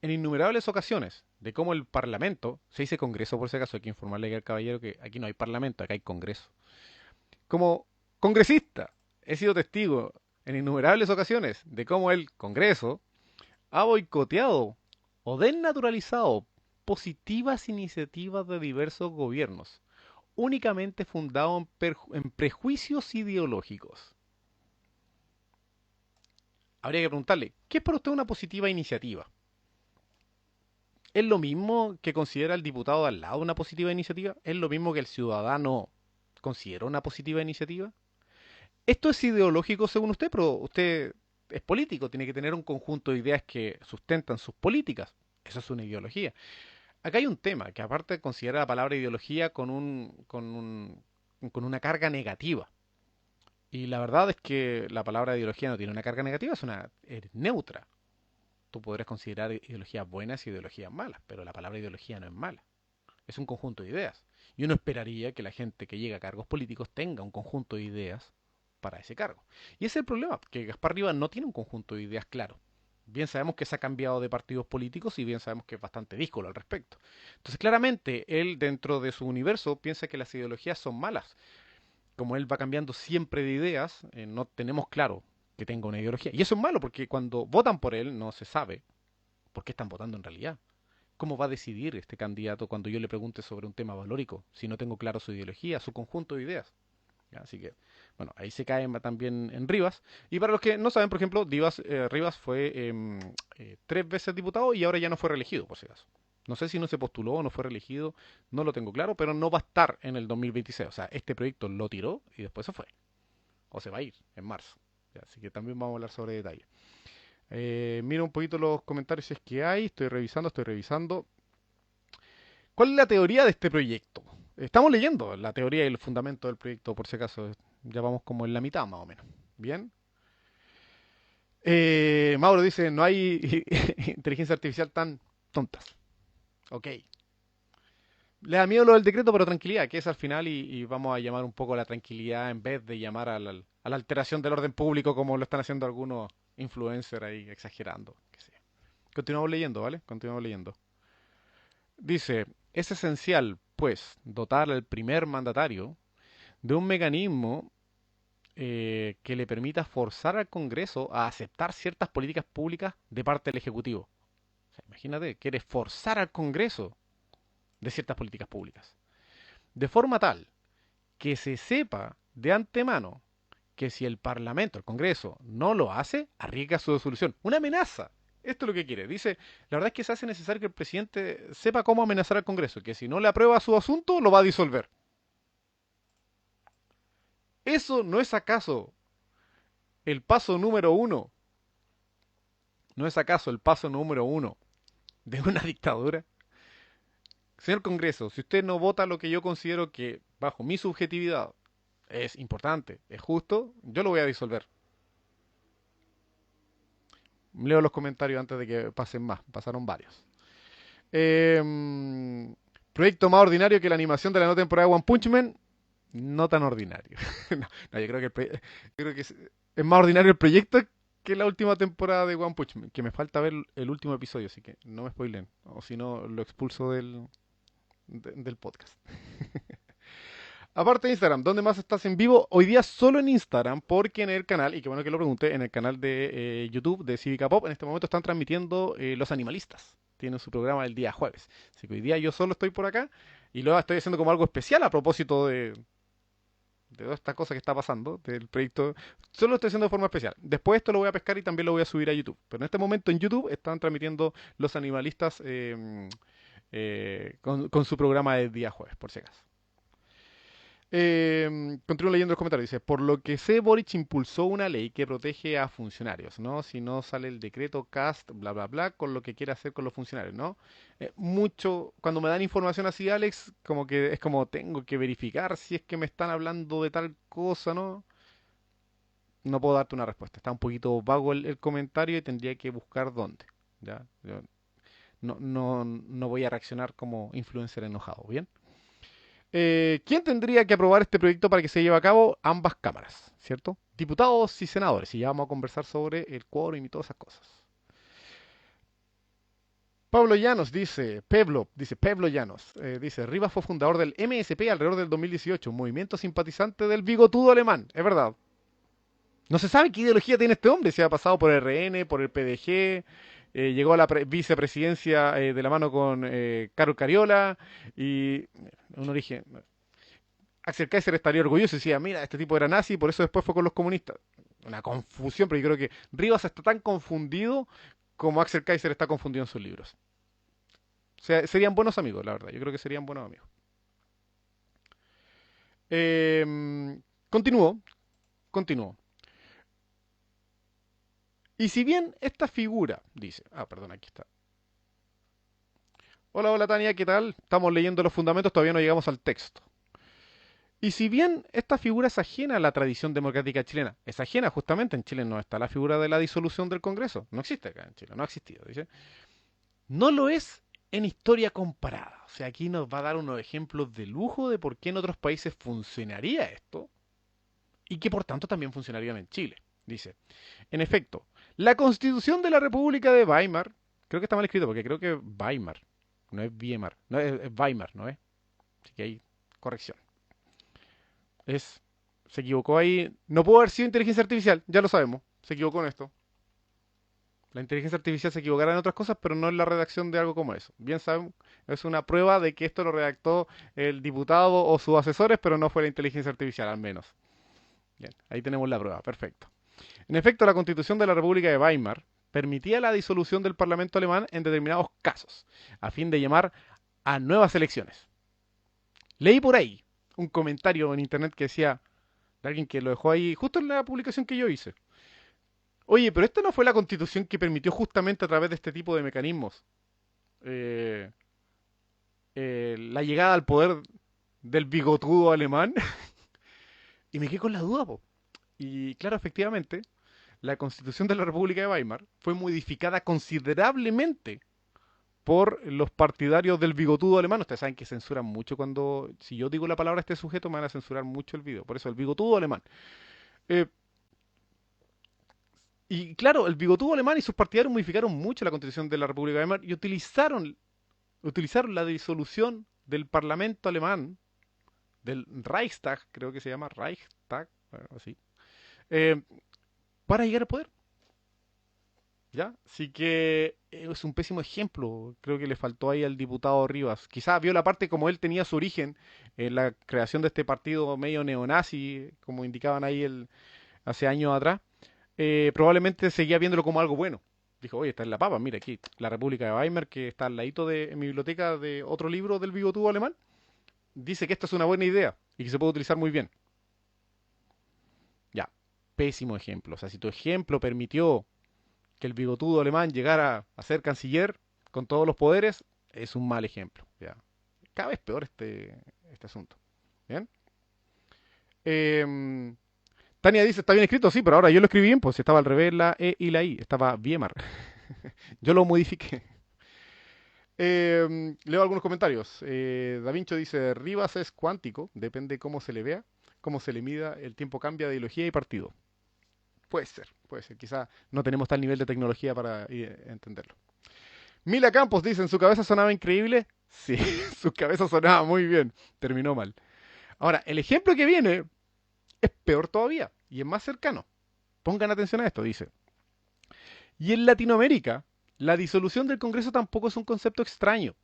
en innumerables ocasiones de cómo el Parlamento, se dice Congreso por si acaso, hay que informarle al caballero que aquí no hay Parlamento, acá hay Congreso. Como congresista, he sido testigo en innumerables ocasiones de cómo el Congreso ha boicoteado o desnaturalizado positivas iniciativas de diversos gobiernos, únicamente fundados en prejuicios ideológicos. Habría que preguntarle, ¿qué es para usted una positiva iniciativa? ¿Es lo mismo que considera el diputado de al lado una positiva iniciativa? ¿Es lo mismo que el ciudadano considera una positiva iniciativa? Esto es ideológico según usted, pero usted es político, tiene que tener un conjunto de ideas que sustentan sus políticas. Eso es una ideología. Acá hay un tema que aparte considera la palabra ideología con una carga negativa. Y la verdad es que la palabra ideología no tiene una carga negativa, es neutra. Tú podrás considerar ideologías buenas y ideologías malas, pero la palabra ideología no es mala. Es un conjunto de ideas. Y uno esperaría que la gente que llega a cargos políticos tenga un conjunto de ideas para ese cargo. Y ese es el problema, que Gaspar Rivas no tiene un conjunto de ideas claro. Bien sabemos que se ha cambiado de partidos políticos y bien sabemos que es bastante díscolo al respecto. Entonces, claramente, él dentro de su universo piensa que las ideologías son malas. Como él va cambiando siempre de ideas, no tenemos claro que tenga una ideología. Y eso es malo porque cuando votan por él no se sabe por qué están votando en realidad. ¿Cómo va a decidir este candidato cuando yo le pregunte sobre un tema valórico si no tengo claro su ideología, su conjunto de ideas? ¿Ya? Así que, bueno, ahí se cae también en Rivas. Y para los que no saben, por ejemplo, Rivas fue 3 veces diputado y ahora ya no fue reelegido, por si acaso. No sé si no se postuló o no fue reelegido, no lo tengo claro, pero no va a estar en el 2026. O sea, este proyecto lo tiró y después se fue. O se va a ir en marzo. ¿Ya? Así que también vamos a hablar sobre detalles. Mira un poquito los comentarios si es que hay. Estoy revisando, estoy revisando. ¿Cuál es la teoría de este proyecto? Estamos leyendo la teoría y el fundamento del proyecto, por si acaso. Ya vamos como en la mitad, más o menos. Bien. Mauro dice, no hay inteligencia artificial tan tontas. Ok. Le da miedo lo del decreto, pero tranquilidad, que es al final y vamos a llamar un poco a la tranquilidad en vez de llamar a la alteración del orden público como lo están haciendo algunos influencers ahí exagerando. Que sea. Continuamos leyendo, ¿vale? Continuamos leyendo. Dice, es esencial, pues, dotar al primer mandatario de un mecanismo que le permita forzar al Congreso a aceptar ciertas políticas públicas de parte del Ejecutivo. O sea, imagínate, quiere forzar al Congreso de ciertas políticas públicas. De forma tal que se sepa de antemano que si el Parlamento, el Congreso, no lo hace, arriesga su disolución. Una amenaza. Esto es lo que quiere. Dice, la verdad es que se hace necesario que el presidente sepa cómo amenazar al Congreso, que si no le aprueba su asunto, lo va a disolver. ¿Eso no es acaso el paso número uno? ¿No es acaso el paso número uno de una dictadura? Señor Congreso, si usted no vota lo que yo considero que, bajo mi subjetividad, es importante, es justo, yo lo voy a disolver. Leo los comentarios antes de que pasen más, pasaron varios. Eh, Proyecto más ordinario que la animación de la nueva temporada de One Punch Man, no tan ordinario. No, yo creo que, yo creo que es más ordinario el proyecto que la última temporada de One Punch Man, que me falta ver el último episodio, así que no me spoilen, o si no lo expulso del podcast. Aparte de Instagram, ¿dónde más estás en vivo? Hoy día solo en Instagram, porque en el canal, y qué bueno que lo pregunté, en el canal de YouTube de Cívica Pop, en este momento están transmitiendo Los Animalistas. Tienen su programa el día jueves. Así que hoy día yo solo estoy por acá y luego estoy haciendo como algo especial a propósito de toda esta cosa que está pasando, del proyecto. Solo lo estoy haciendo de forma especial. Después esto lo voy a pescar y también lo voy a subir a YouTube. Pero en este momento en YouTube están transmitiendo Los Animalistas con su programa del día jueves, por si acaso. Continúo leyendo los comentarios. Dice, por lo que sé, Boric impulsó una ley que protege a funcionarios, ¿no? Si no sale el decreto CAST, bla, bla, bla, con lo que quiere hacer con los funcionarios, ¿no? Mucho, cuando me dan información así, Alex, como que es como tengo que verificar si es que me están hablando de tal cosa, ¿no? No puedo darte una respuesta. Está un poquito vago el comentario y tendría que buscar dónde, ¿ya? no voy a reaccionar como influencer enojado, ¿bien? ¿Quién tendría que aprobar este proyecto para que se lleve a cabo? Ambas cámaras, ¿cierto? Diputados y senadores, y ya vamos a conversar sobre el quórum y todas esas cosas. Pablo Llanos Pablo Llanos, dice, Rivas fue fundador del MSP alrededor del 2018, un movimiento simpatizante del bigotudo alemán. Es verdad. No se sabe qué ideología tiene este hombre, si ha pasado por RN, por el PDG, llegó a la vicepresidencia de la mano con Carol Cariola, y un origen... Axel Kaiser estaría orgulloso y decía, mira, este tipo era nazi y por eso después fue con los comunistas. Una confusión, pero yo creo que Rivas está tan confundido como Axel Kaiser está confundido en sus libros. O sea, serían buenos amigos, la verdad. Yo creo que serían buenos amigos. Continúo, continúo. Y si bien esta figura, dice, perdón, aquí está. Hola, hola Tania, ¿qué tal? Estamos leyendo los fundamentos, todavía no llegamos al texto. Y si bien esta figura es ajena a la tradición democrática chilena, es ajena justamente, en Chile no está la figura de la disolución del Congreso, no existe acá en Chile, no ha existido, dice. No lo es en historia comparada. O sea, aquí nos va a dar unos ejemplos de lujo de por qué en otros países funcionaría esto y que por tanto también funcionaría en Chile. Dice, en efecto, la Constitución de la República de Weimar, creo que está mal escrito porque creo que Weimar, no es Weimar, no es Weimar, ¿no es? Así que hay corrección. Es, se equivocó ahí, no pudo haber sido inteligencia artificial, ya lo sabemos, se equivocó en esto. La inteligencia artificial se equivocará en otras cosas, pero no en la redacción de algo como eso. Bien sabemos, es una prueba de que esto lo redactó el diputado o sus asesores, pero no fue la inteligencia artificial, al menos. Bien, ahí tenemos la prueba, perfecto. En efecto, la Constitución de la República de Weimar permitía la disolución del Parlamento alemán en determinados casos, a fin de llamar a nuevas elecciones. Leí por ahí un comentario en internet que decía, de alguien que lo dejó ahí justo en la publicación que yo hice. Oye, pero esta no fue la constitución que permitió justamente a través de este tipo de mecanismos eh, la llegada al poder del bigotudo alemán. Y me quedé con la duda, po. Y claro, efectivamente, la constitución de la República de Weimar fue modificada considerablemente por los partidarios del bigotudo alemán. Ustedes saben que censuran mucho cuando, si yo digo la palabra a este sujeto, me van a censurar mucho el video. Por eso el bigotudo alemán. Eh, y claro, el bigotudo alemán y sus partidarios modificaron mucho la constitución de la República de Weimar y utilizaron la disolución del Parlamento alemán, del Reichstag, creo que se llama Reichstag, bueno, así, eh, para llegar al poder. ¿Ya? Así que es un pésimo ejemplo. Creo que le faltó ahí al diputado Rivas. Quizás vio la parte como él tenía su origen en la creación de este partido medio neonazi, como indicaban ahí hace años atrás. Probablemente seguía viéndolo como algo bueno. Dijo, oye, está en la papa, mira aquí, la República de Weimar, que está al ladito de en mi biblioteca de otro libro del bigotudo alemán, dice que esto es una buena idea y que se puede utilizar muy bien. Ya, pésimo ejemplo. O sea, si tu ejemplo permitió que el bigotudo alemán llegara a ser canciller con todos los poderes, es un mal ejemplo. Ya. Cada vez peor este asunto. ¿Bien? Eh, Tania dice, está bien escrito, sí, pero ahora yo lo escribí bien, pues estaba al revés la E y la I, estaba Weimar. Yo lo modifiqué. Leo algunos comentarios. Da Vinci dice, Rivas es cuántico, depende cómo se le vea, cómo se le mida, el tiempo cambia de ideología y partido. Puede ser, puede ser. Quizá no tenemos tal nivel de tecnología para entenderlo. Mila Campos dice, ¿en su cabeza sonaba increíble? Sí, su cabeza sonaba muy bien. Terminó mal. Ahora, el ejemplo que viene es peor todavía y es más cercano. Pongan atención a esto, dice. Y en Latinoamérica, la disolución del Congreso tampoco es un concepto extraño.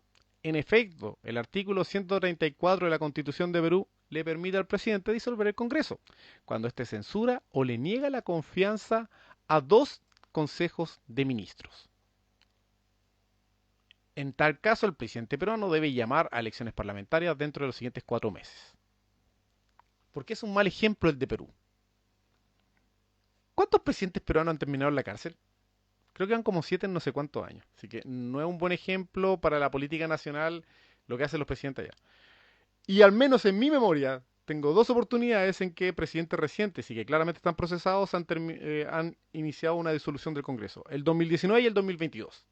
En efecto, el artículo 134 de la Constitución de Perú le permite al presidente disolver el Congreso, cuando éste censura o le niega la confianza a dos consejos de ministros. En tal caso, el presidente peruano debe llamar a elecciones parlamentarias dentro de los siguientes 4 meses. ¿Por qué es un mal ejemplo el de Perú? ¿Cuántos presidentes peruanos han terminado en la cárcel? Creo que van como 7 en no sé cuántos años. Así que no es un buen ejemplo para la política nacional lo que hacen los presidentes allá. Y al menos en mi memoria, tengo dos oportunidades en que presidentes recientes y que claramente están procesados han iniciado una disolución del Congreso. El 2019 y el 2022.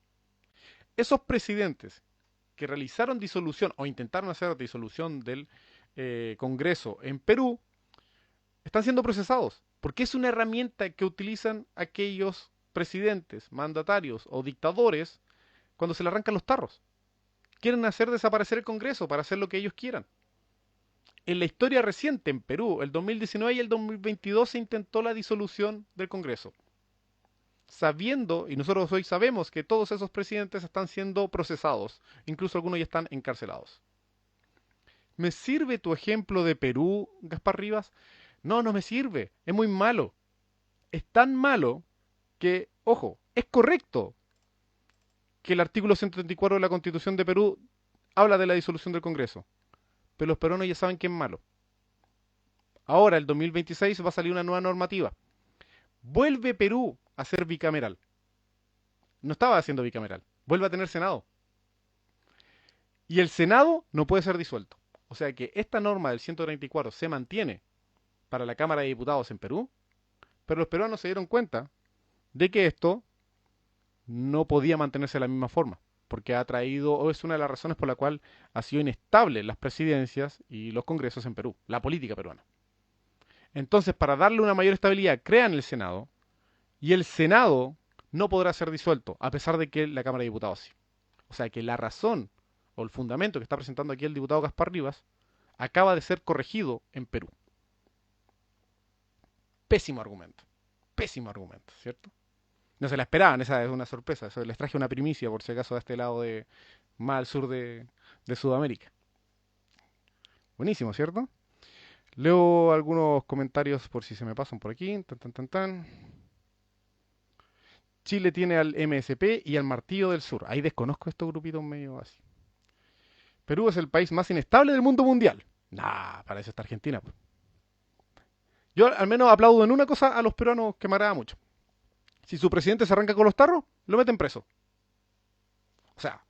Esos presidentes que realizaron disolución o intentaron hacer disolución del Congreso en Perú están siendo procesados, porque es una herramienta que utilizan aquellos presidentes, mandatarios o dictadores cuando se le arrancan los tarros. Quieren hacer desaparecer el Congreso para hacer lo que ellos quieran. En la historia reciente en Perú, el 2019 y el 2022 se intentó la disolución del Congreso, sabiendo, y nosotros hoy sabemos que todos esos presidentes están siendo procesados, incluso algunos ya están encarcelados. ¿Me sirve tu ejemplo de Perú, Gaspar Rivas? No, no me sirve, es muy malo. Es tan malo que, ojo, es correcto que el artículo 134 de la Constitución de Perú habla de la disolución del Congreso, pero los peruanos ya saben que es malo. Ahora, el 2026, va a salir una nueva normativa. Vuelve Perú a ser bicameral. No estaba haciendo bicameral. Vuelve a tener Senado. Y el Senado no puede ser disuelto. O sea que esta norma del 134 se mantiene para la Cámara de Diputados en Perú, pero los peruanos se dieron cuenta de que esto no podía mantenerse de la misma forma, porque ha traído, o es una de las razones por la cual ha sido inestable las presidencias y los congresos en Perú, la política peruana. Entonces, para darle una mayor estabilidad, crean el Senado, y el Senado no podrá ser disuelto, a pesar de que la Cámara de Diputados sí. O sea que la razón o el fundamento que está presentando aquí el diputado Gaspar Rivas acaba de ser corregido en Perú. Pésimo argumento, ¿cierto? No se la esperaban, esa es una sorpresa. Eso les traje una primicia, por si acaso, a este lado de más al sur de Sudamérica. Buenísimo, ¿cierto? Leo algunos comentarios por si se me pasan por aquí. Tan, tan, tan, tan. Chile tiene al MSP y al Martillo del Sur. Ahí desconozco estos grupitos medio así. Perú es el país más inestable del mundo mundial. Nah, para eso está Argentina. Pues. Yo al menos aplaudo en una cosa a los peruanos que me agrada mucho. Si su presidente se arranca con los tarros, lo meten preso. O sea,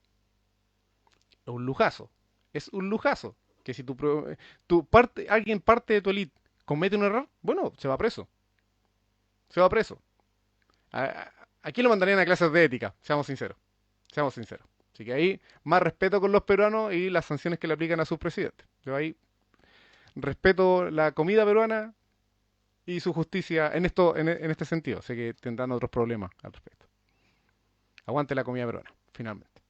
es un lujazo. Es un lujazo. Que si alguien parte de tu elite comete un error, bueno, se va preso. Se va preso. Aquí lo mandarían a clases de ética, seamos sinceros. Seamos sinceros. Así que ahí más respeto con los peruanos y las sanciones que le aplican a sus presidentes. Yo ahí respeto la comida peruana y su justicia en este sentido. Sé que tendrán otros problemas al respecto. Aguante la comida peruana, finalmente.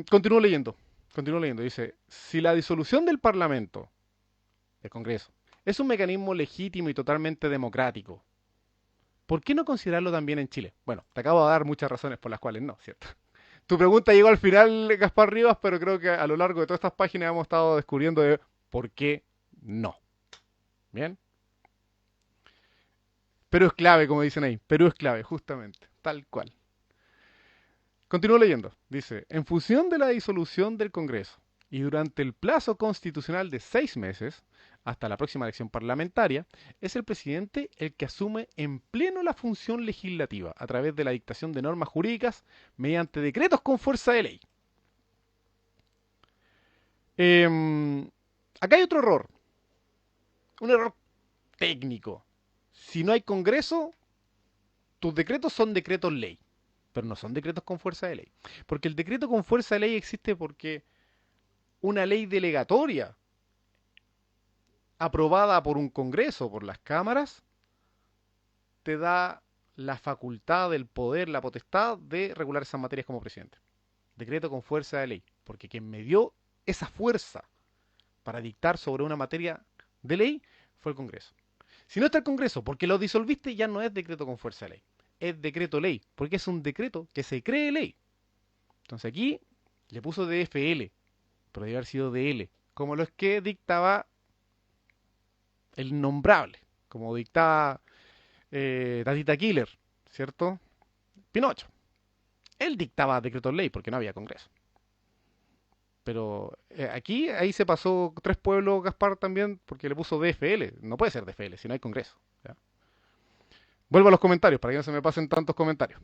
Continúo leyendo. Continúo leyendo. Dice, si la disolución del Parlamento, del Congreso, es un mecanismo legítimo y totalmente democrático, ¿por qué no considerarlo también en Chile? Bueno, te acabo de dar muchas razones por las cuales no, ¿cierto? Tu pregunta llegó al final, Gaspar Rivas, pero creo que a lo largo de todas estas páginas hemos estado descubriendo de por qué no. ¿Bien? Pero es clave, como dicen ahí. Perú es clave, justamente. Tal cual. Continúo leyendo. Dice, en función de la disolución del Congreso y durante el plazo constitucional de 6 meses, hasta la próxima elección parlamentaria, es el presidente el que asume en pleno la función legislativa a través de la dictación de normas jurídicas mediante decretos con fuerza de ley. Acá hay otro error. Un error técnico. Si no hay Congreso, tus decretos son decretos ley, pero no son decretos con fuerza de ley. Porque el decreto con fuerza de ley existe porque una ley delegatoria aprobada por un Congreso, por las cámaras, te da la facultad, el poder, la potestad de regular esas materias como presidente. Decreto con fuerza de ley, porque quien me dio esa fuerza para dictar sobre una materia de ley fue el Congreso. Si no está el Congreso, porque lo disolviste, ya no es decreto con fuerza de ley, es decreto ley, porque es un decreto que se cree ley. Entonces aquí le puso DFL, pero debe haber sido DL, como lo es que dictaba el innombrable, como dictaba Tatita Killer, ¿cierto? Pinocho. Él dictaba decretos ley porque no había Congreso. Pero aquí, ahí se pasó tres pueblos, Gaspar, también, porque le puso DFL. No puede ser DFL si no hay Congreso. ¿Ya? Vuelvo a los comentarios, para que no se me pasen tantos comentarios.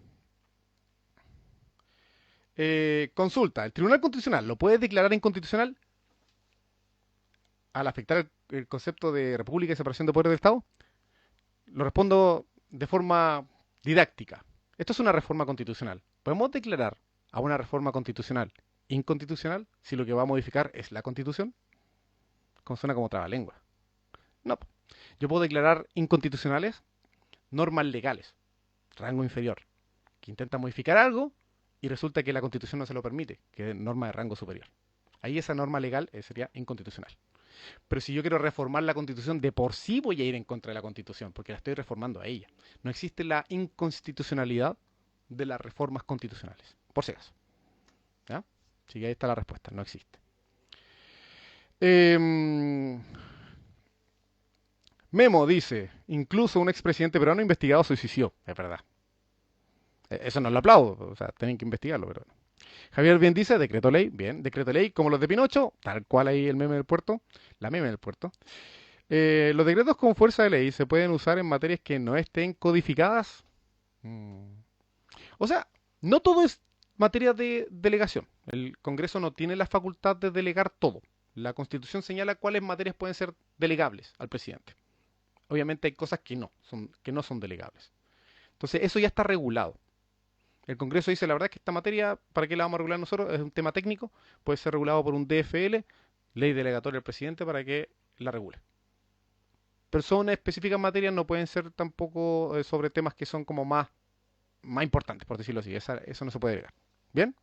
Consulta, ¿el Tribunal Constitucional lo puede declarar inconstitucional al afectar el concepto de república y separación de poderes del Estado? Lo respondo de forma didáctica. Esto es una reforma constitucional. ¿Podemos declarar a una reforma constitucional inconstitucional si lo que va a modificar es la Constitución? Suena como trabalengua. No. Yo puedo declarar inconstitucionales normas legales, rango inferior, que intentan modificar algo y resulta que la Constitución no se lo permite, que es norma de rango superior. Ahí esa norma legal sería inconstitucional. Pero si yo quiero reformar la Constitución, de por sí voy a ir en contra de la Constitución, porque la estoy reformando a ella. No existe la inconstitucionalidad de las reformas constitucionales, por si acaso. ¿Ya? Así que ahí está la respuesta, no existe. Memo dice, incluso un expresidente peruano investigado se suicidó. Es verdad. Eso no lo aplaudo, o sea, tienen que investigarlo, pero no. Javier bien dice, decreto ley, bien, decreto ley, como los de Pinocho, tal cual ahí el meme del puerto, la meme del puerto. Los decretos con fuerza de ley se pueden usar en materias que no estén codificadas. O sea, no todo es materia de delegación. El Congreso no tiene la facultad de delegar todo. La Constitución señala cuáles materias pueden ser delegables al presidente. Obviamente hay cosas que no son delegables. Entonces, eso ya está regulado. El Congreso dice, la verdad es que esta materia, ¿para qué la vamos a regular nosotros? Es un tema técnico, puede ser regulado por un DFL, ley delegatoria del presidente, para que la regule. Pero son específicas materias, no pueden ser tampoco sobre temas que son como más importantes, por decirlo así. Eso no se puede delegar. ¿Bien?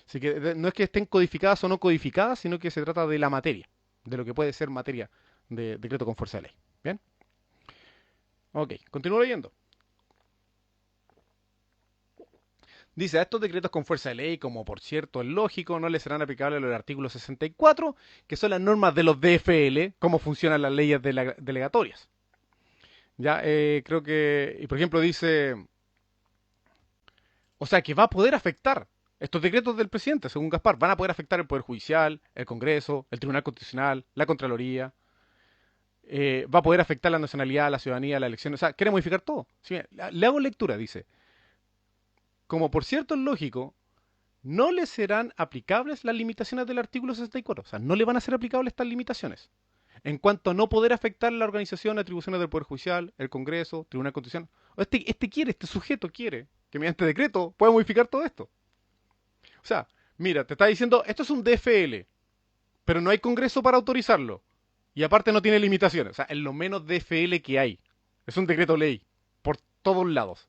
Así que no es que estén codificadas o no codificadas, sino que se trata de la materia, de lo que puede ser materia de decreto con fuerza de ley. ¿Bien? Ok, continúo leyendo. Dice, a estos decretos con fuerza de ley, como por cierto es lógico, no les serán aplicables los artículos 64, que son las normas de los DFL, cómo funcionan las leyes delegatorias. Ya, creo que, y por ejemplo dice, o sea, que va a poder afectar estos decretos del presidente, según Gaspar, van a poder afectar el Poder Judicial, el Congreso, el Tribunal Constitucional, la Contraloría, va a poder afectar la nacionalidad, la ciudadanía, la elección, o sea, quiere modificar todo. Sí, le hago lectura, dice, como por cierto es lógico, no le serán aplicables las limitaciones del artículo 64. O sea, no le van a ser aplicables estas limitaciones. En cuanto a no poder afectar la organización, atribuciones del Poder Judicial, el Congreso, Tribunal Constitucional. Este sujeto quiere que mediante decreto pueda modificar todo esto. O sea, mira, te está diciendo, esto es un DFL, pero no hay Congreso para autorizarlo. Y aparte no tiene limitaciones. O sea, es lo menos DFL que hay. Es un decreto ley. Por todos lados.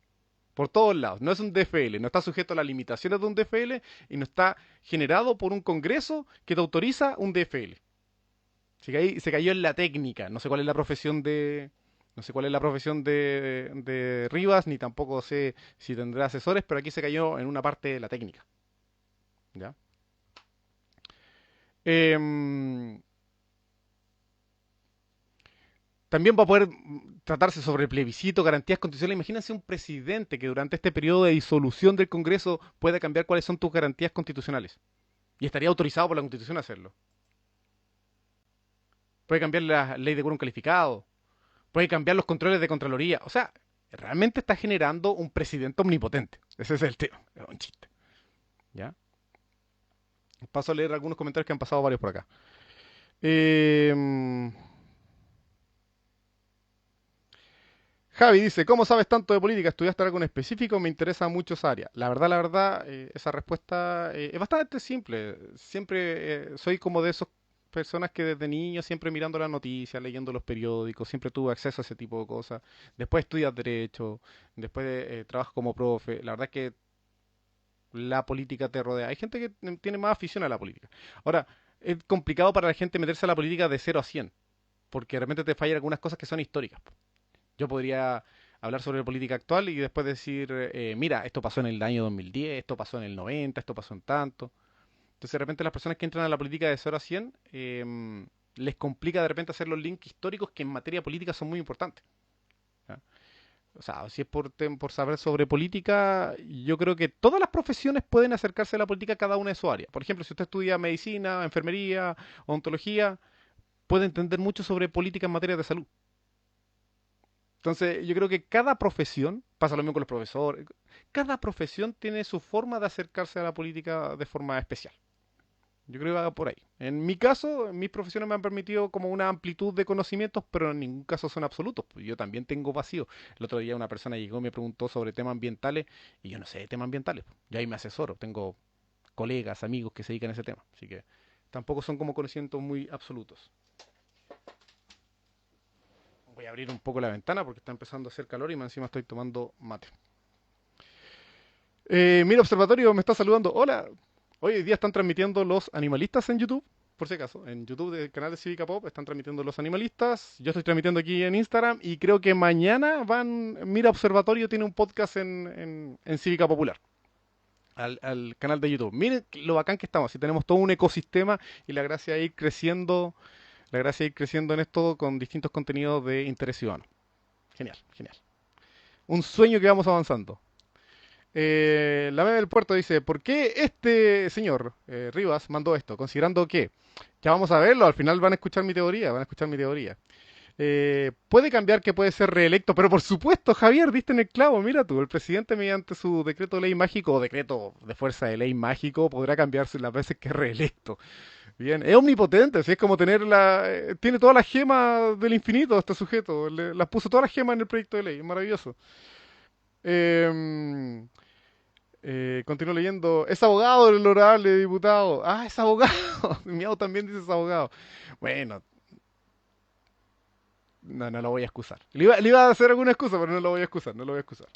Por todos lados. No es un DFL, no está sujeto a las limitaciones de un DFL y no está generado por un Congreso que te autoriza un DFL. Así que ahí se cayó en la técnica. No sé cuál es la profesión de. No sé cuál es la profesión de Rivas, ni tampoco sé si tendrá asesores, pero aquí se cayó en una parte de la técnica. ¿Ya? También va a poder tratarse sobre plebiscito, garantías constitucionales. Imagínense un presidente que durante este periodo de disolución del Congreso pueda cambiar cuáles son tus garantías constitucionales. Y estaría autorizado por la Constitución a hacerlo. Puede cambiar la ley de quórum calificado. Puede cambiar los controles de Contraloría. O sea, realmente está generando un presidente omnipotente. Ese es el tema. Es un chiste. ¿Ya? Paso a leer algunos comentarios que han pasado varios por acá. Javi dice, ¿cómo sabes tanto de política? ¿Estudiaste algo en específico? Me interesa mucho esa área. La verdad, esa respuesta es bastante simple. Siempre soy como de esas personas que desde niño, siempre mirando las noticias, leyendo los periódicos, siempre tuve acceso a ese tipo de cosas. Después estudias Derecho, después trabajas como profe. La verdad es que la política te rodea. Hay gente que tiene más afición a la política. Ahora, es complicado para la gente meterse a la política de 0 a 100, porque de repente te fallan algunas cosas que son históricas. Yo podría hablar sobre política actual y después decir, mira, esto pasó en el año 2010, esto pasó en el 90, esto pasó en tanto. Entonces de repente las personas que entran a la política de 0 a 100 les complica de repente hacer los links históricos que en materia política son muy importantes. ¿Ya? O sea, si es por saber sobre política, yo creo que todas las profesiones pueden acercarse a la política cada una de su área. Por ejemplo, si usted estudia medicina, enfermería, odontología, puede entender mucho sobre política en materia de salud. Entonces, yo creo que cada profesión, pasa lo mismo con los profesores, cada profesión tiene su forma de acercarse a la política de forma especial. Yo creo que va por ahí. En mi caso, mis profesiones me han permitido como una amplitud de conocimientos, pero en ningún caso son absolutos. Pues yo también tengo vacío. El otro día una persona llegó y me preguntó sobre temas ambientales y yo no sé de temas ambientales. Y ahí me asesoro. Tengo colegas, amigos que se dedican a ese tema. Así que tampoco son como conocimientos muy absolutos. Voy a abrir un poco la ventana porque está empezando a hacer calor y más encima estoy tomando mate. Mira, Observatorio me está saludando. Hola. Hoy día están transmitiendo los animalistas en YouTube. Por si acaso, en YouTube del canal de Cívica Pop están transmitiendo los animalistas. Yo estoy transmitiendo aquí en Instagram y creo que mañana van. Mira, Observatorio tiene un podcast en Cívica Popular. Al canal de YouTube. Miren lo bacán que estamos. Si tenemos todo un ecosistema y la gracia es ir creciendo. La gracia es ir creciendo en esto con distintos contenidos de interés ciudadano. Genial, genial. Un sueño que vamos avanzando. La meme del puerto dice, ¿por qué este señor Rivas mandó esto? Considerando que, ya vamos a verlo, al final van a escuchar mi teoría, van a escuchar mi teoría. Puede cambiar que puede ser reelecto, pero por supuesto, Javier, diste en el clavo, mira tú, el presidente mediante su decreto de ley mágico o decreto de fuerza de ley mágico podrá cambiarse las veces que es reelecto. Bien, es omnipotente, así es como tener tiene todas las gemas del infinito este sujeto, las puso todas las gemas en el proyecto de ley, es maravilloso. Eh, continúo leyendo. Es abogado el honorable diputado. Ah, es abogado. Miau también dice es abogado. Bueno, no lo voy a excusar. Le iba a hacer alguna excusa, pero no lo voy a excusar. No lo voy a excusar.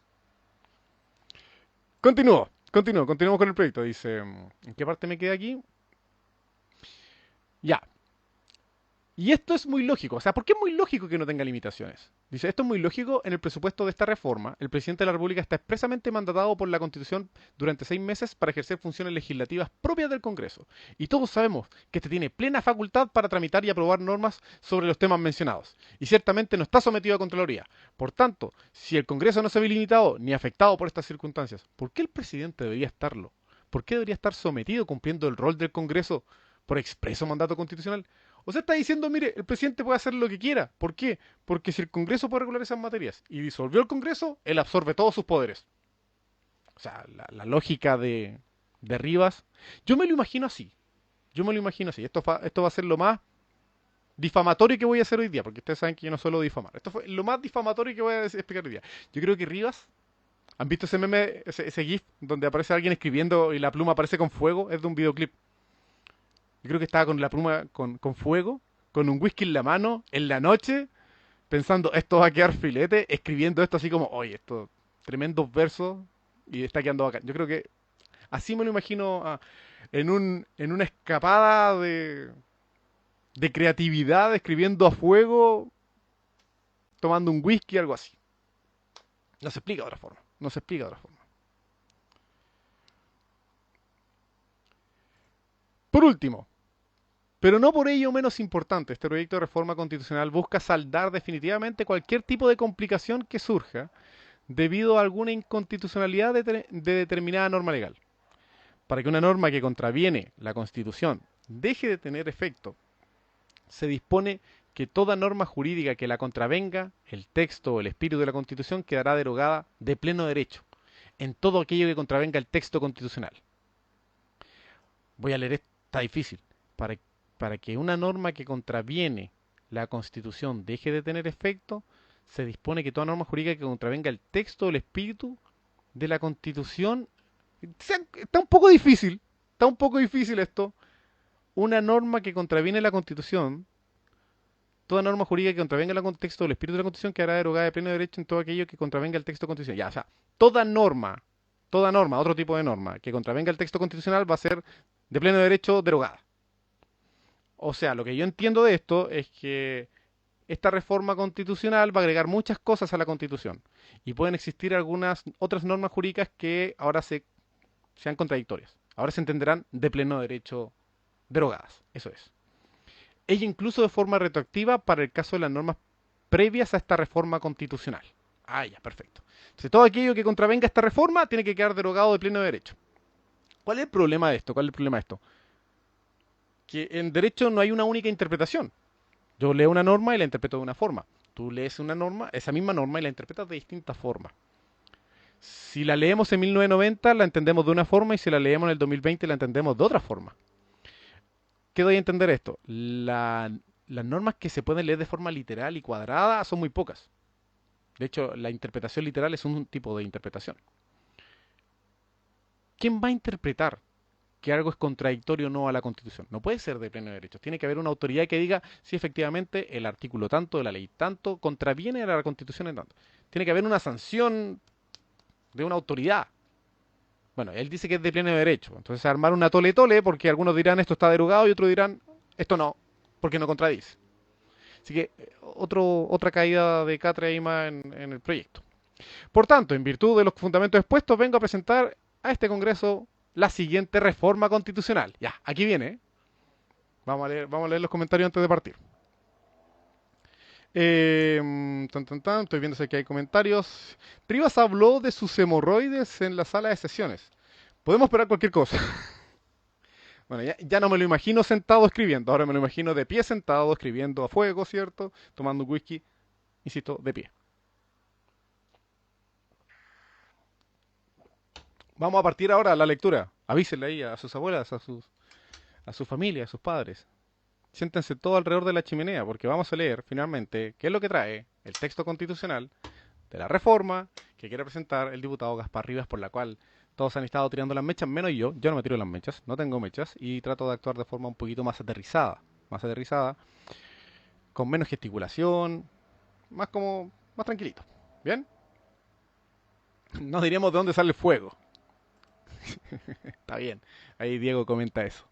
Continuamos con el proyecto. Dice, ¿en qué parte me queda aquí? Ya. Y esto es muy lógico. O sea, ¿por qué es muy lógico que no tenga limitaciones? Dice, esto es muy lógico. En el presupuesto de esta reforma, el presidente de la República está expresamente mandatado por la Constitución durante 6 meses para ejercer funciones legislativas propias del Congreso. Y todos sabemos que este tiene plena facultad para tramitar y aprobar normas sobre los temas mencionados. Y ciertamente no está sometido a Contraloría. Por tanto, si el Congreso no se ve limitado ni afectado por estas circunstancias, ¿por qué el presidente debería estarlo? ¿Por qué debería estar sometido cumpliendo el rol del Congreso por expreso mandato constitucional? O sea, está diciendo, mire, el presidente puede hacer lo que quiera. ¿Por qué? Porque si el Congreso puede regular esas materias y disolvió el Congreso, él absorbe todos sus poderes. O sea, la lógica de Rivas, yo me lo imagino así. Yo me lo imagino así. Esto va a ser lo más difamatorio que voy a hacer hoy día, porque ustedes saben que yo no suelo difamar. Esto fue lo más difamatorio que voy a explicar hoy día. Yo creo que Rivas, ¿han visto ese meme, ese GIF donde aparece alguien escribiendo y la pluma aparece con fuego? Es de un videoclip. Yo creo que estaba con la pluma con fuego, con un whisky en la mano, en la noche, pensando, esto va a quedar filete, escribiendo esto así como, oye, esto, tremendos versos, y está quedando bacán. Yo creo que así me lo imagino en una escapada de creatividad, escribiendo a fuego, tomando un whisky, algo así. No se explica de otra forma. No se explica de otra forma. Por último, pero no por ello menos importante, este proyecto de reforma constitucional busca saldar definitivamente cualquier tipo de complicación que surja debido a alguna inconstitucionalidad de determinada norma legal. Para que una norma que contraviene la Constitución deje de tener efecto, se dispone que toda norma jurídica que la contravenga, el texto o el espíritu de la Constitución, quedará derogada de pleno derecho en todo aquello que contravenga el texto constitucional. Voy a leer esto, está difícil. Para, para que una norma que contraviene la Constitución deje de tener efecto, se dispone que toda norma jurídica que contravenga el texto o el espíritu de la Constitución. Está un poco difícil esto. Una norma que contraviene la Constitución, toda norma jurídica que contravenga el texto o el espíritu de la Constitución quedará derogada de pleno derecho en todo aquello que contravenga el texto constitucional. Ya, o sea, toda norma, otro tipo de norma que contravenga el texto constitucional va a ser de pleno derecho derogada. O sea, lo que yo entiendo de esto es que esta reforma constitucional va a agregar muchas cosas a la Constitución y pueden existir algunas otras normas jurídicas que ahora sean contradictorias. Ahora se entenderán de pleno derecho derogadas. Eso es. Ella incluso de forma retroactiva para el caso de las normas previas a esta reforma constitucional. Ah, ya, perfecto. Entonces, todo aquello que contravenga esta reforma tiene que quedar derogado de pleno derecho. ¿Cuál es el problema de esto? ¿Cuál es el problema de esto? Que en derecho no hay una única interpretación. Yo leo una norma y la interpreto de una forma. Tú lees una norma, esa misma norma y la interpretas de distintas formas. Si la leemos en 1990 la entendemos de una forma y si la leemos en el 2020 la entendemos de otra forma. ¿Qué doy a entender esto? Las normas que se pueden leer de forma literal y cuadrada son muy pocas. De hecho, la interpretación literal es un tipo de interpretación. ¿Quién va a interpretar que algo es contradictorio o no a la Constitución? No puede ser de pleno derecho. Tiene que haber una autoridad que diga si efectivamente el artículo tanto de la ley tanto contraviene a la Constitución en tanto. Tiene que haber una sanción de una autoridad. Bueno, él dice que es de pleno derecho. Entonces armar una tole tole porque algunos dirán esto está derogado y otros dirán esto no, porque no contradice. Así que otra caída de catre ahí más en el proyecto. Por tanto, en virtud de los fundamentos expuestos, vengo a presentar a este Congreso la siguiente reforma constitucional. Ya, aquí viene. Vamos a leer los comentarios antes de partir. Estoy viendo si aquí hay comentarios. Rivas habló de sus hemorroides en la sala de sesiones. Podemos esperar cualquier cosa. Bueno, ya no me lo imagino sentado escribiendo, ahora me lo imagino de pie sentado escribiendo a fuego, ¿cierto? Tomando un whisky, insisto, de pie. Vamos a partir ahora a la lectura. Avísenle ahí a sus abuelas, a su familia, a sus padres. Siéntense todos alrededor de la chimenea porque vamos a leer finalmente qué es lo que trae el texto constitucional de la reforma que quiere presentar el diputado Gaspar Rivas, por la cual todos han estado tirando las mechas, menos yo. Yo no me tiro las mechas, no tengo mechas y trato de actuar de forma un poquito más aterrizada, con menos gesticulación, más tranquilito. ¿Bien? No diríamos de dónde sale el fuego. Está bien. Ahí Diego comenta eso.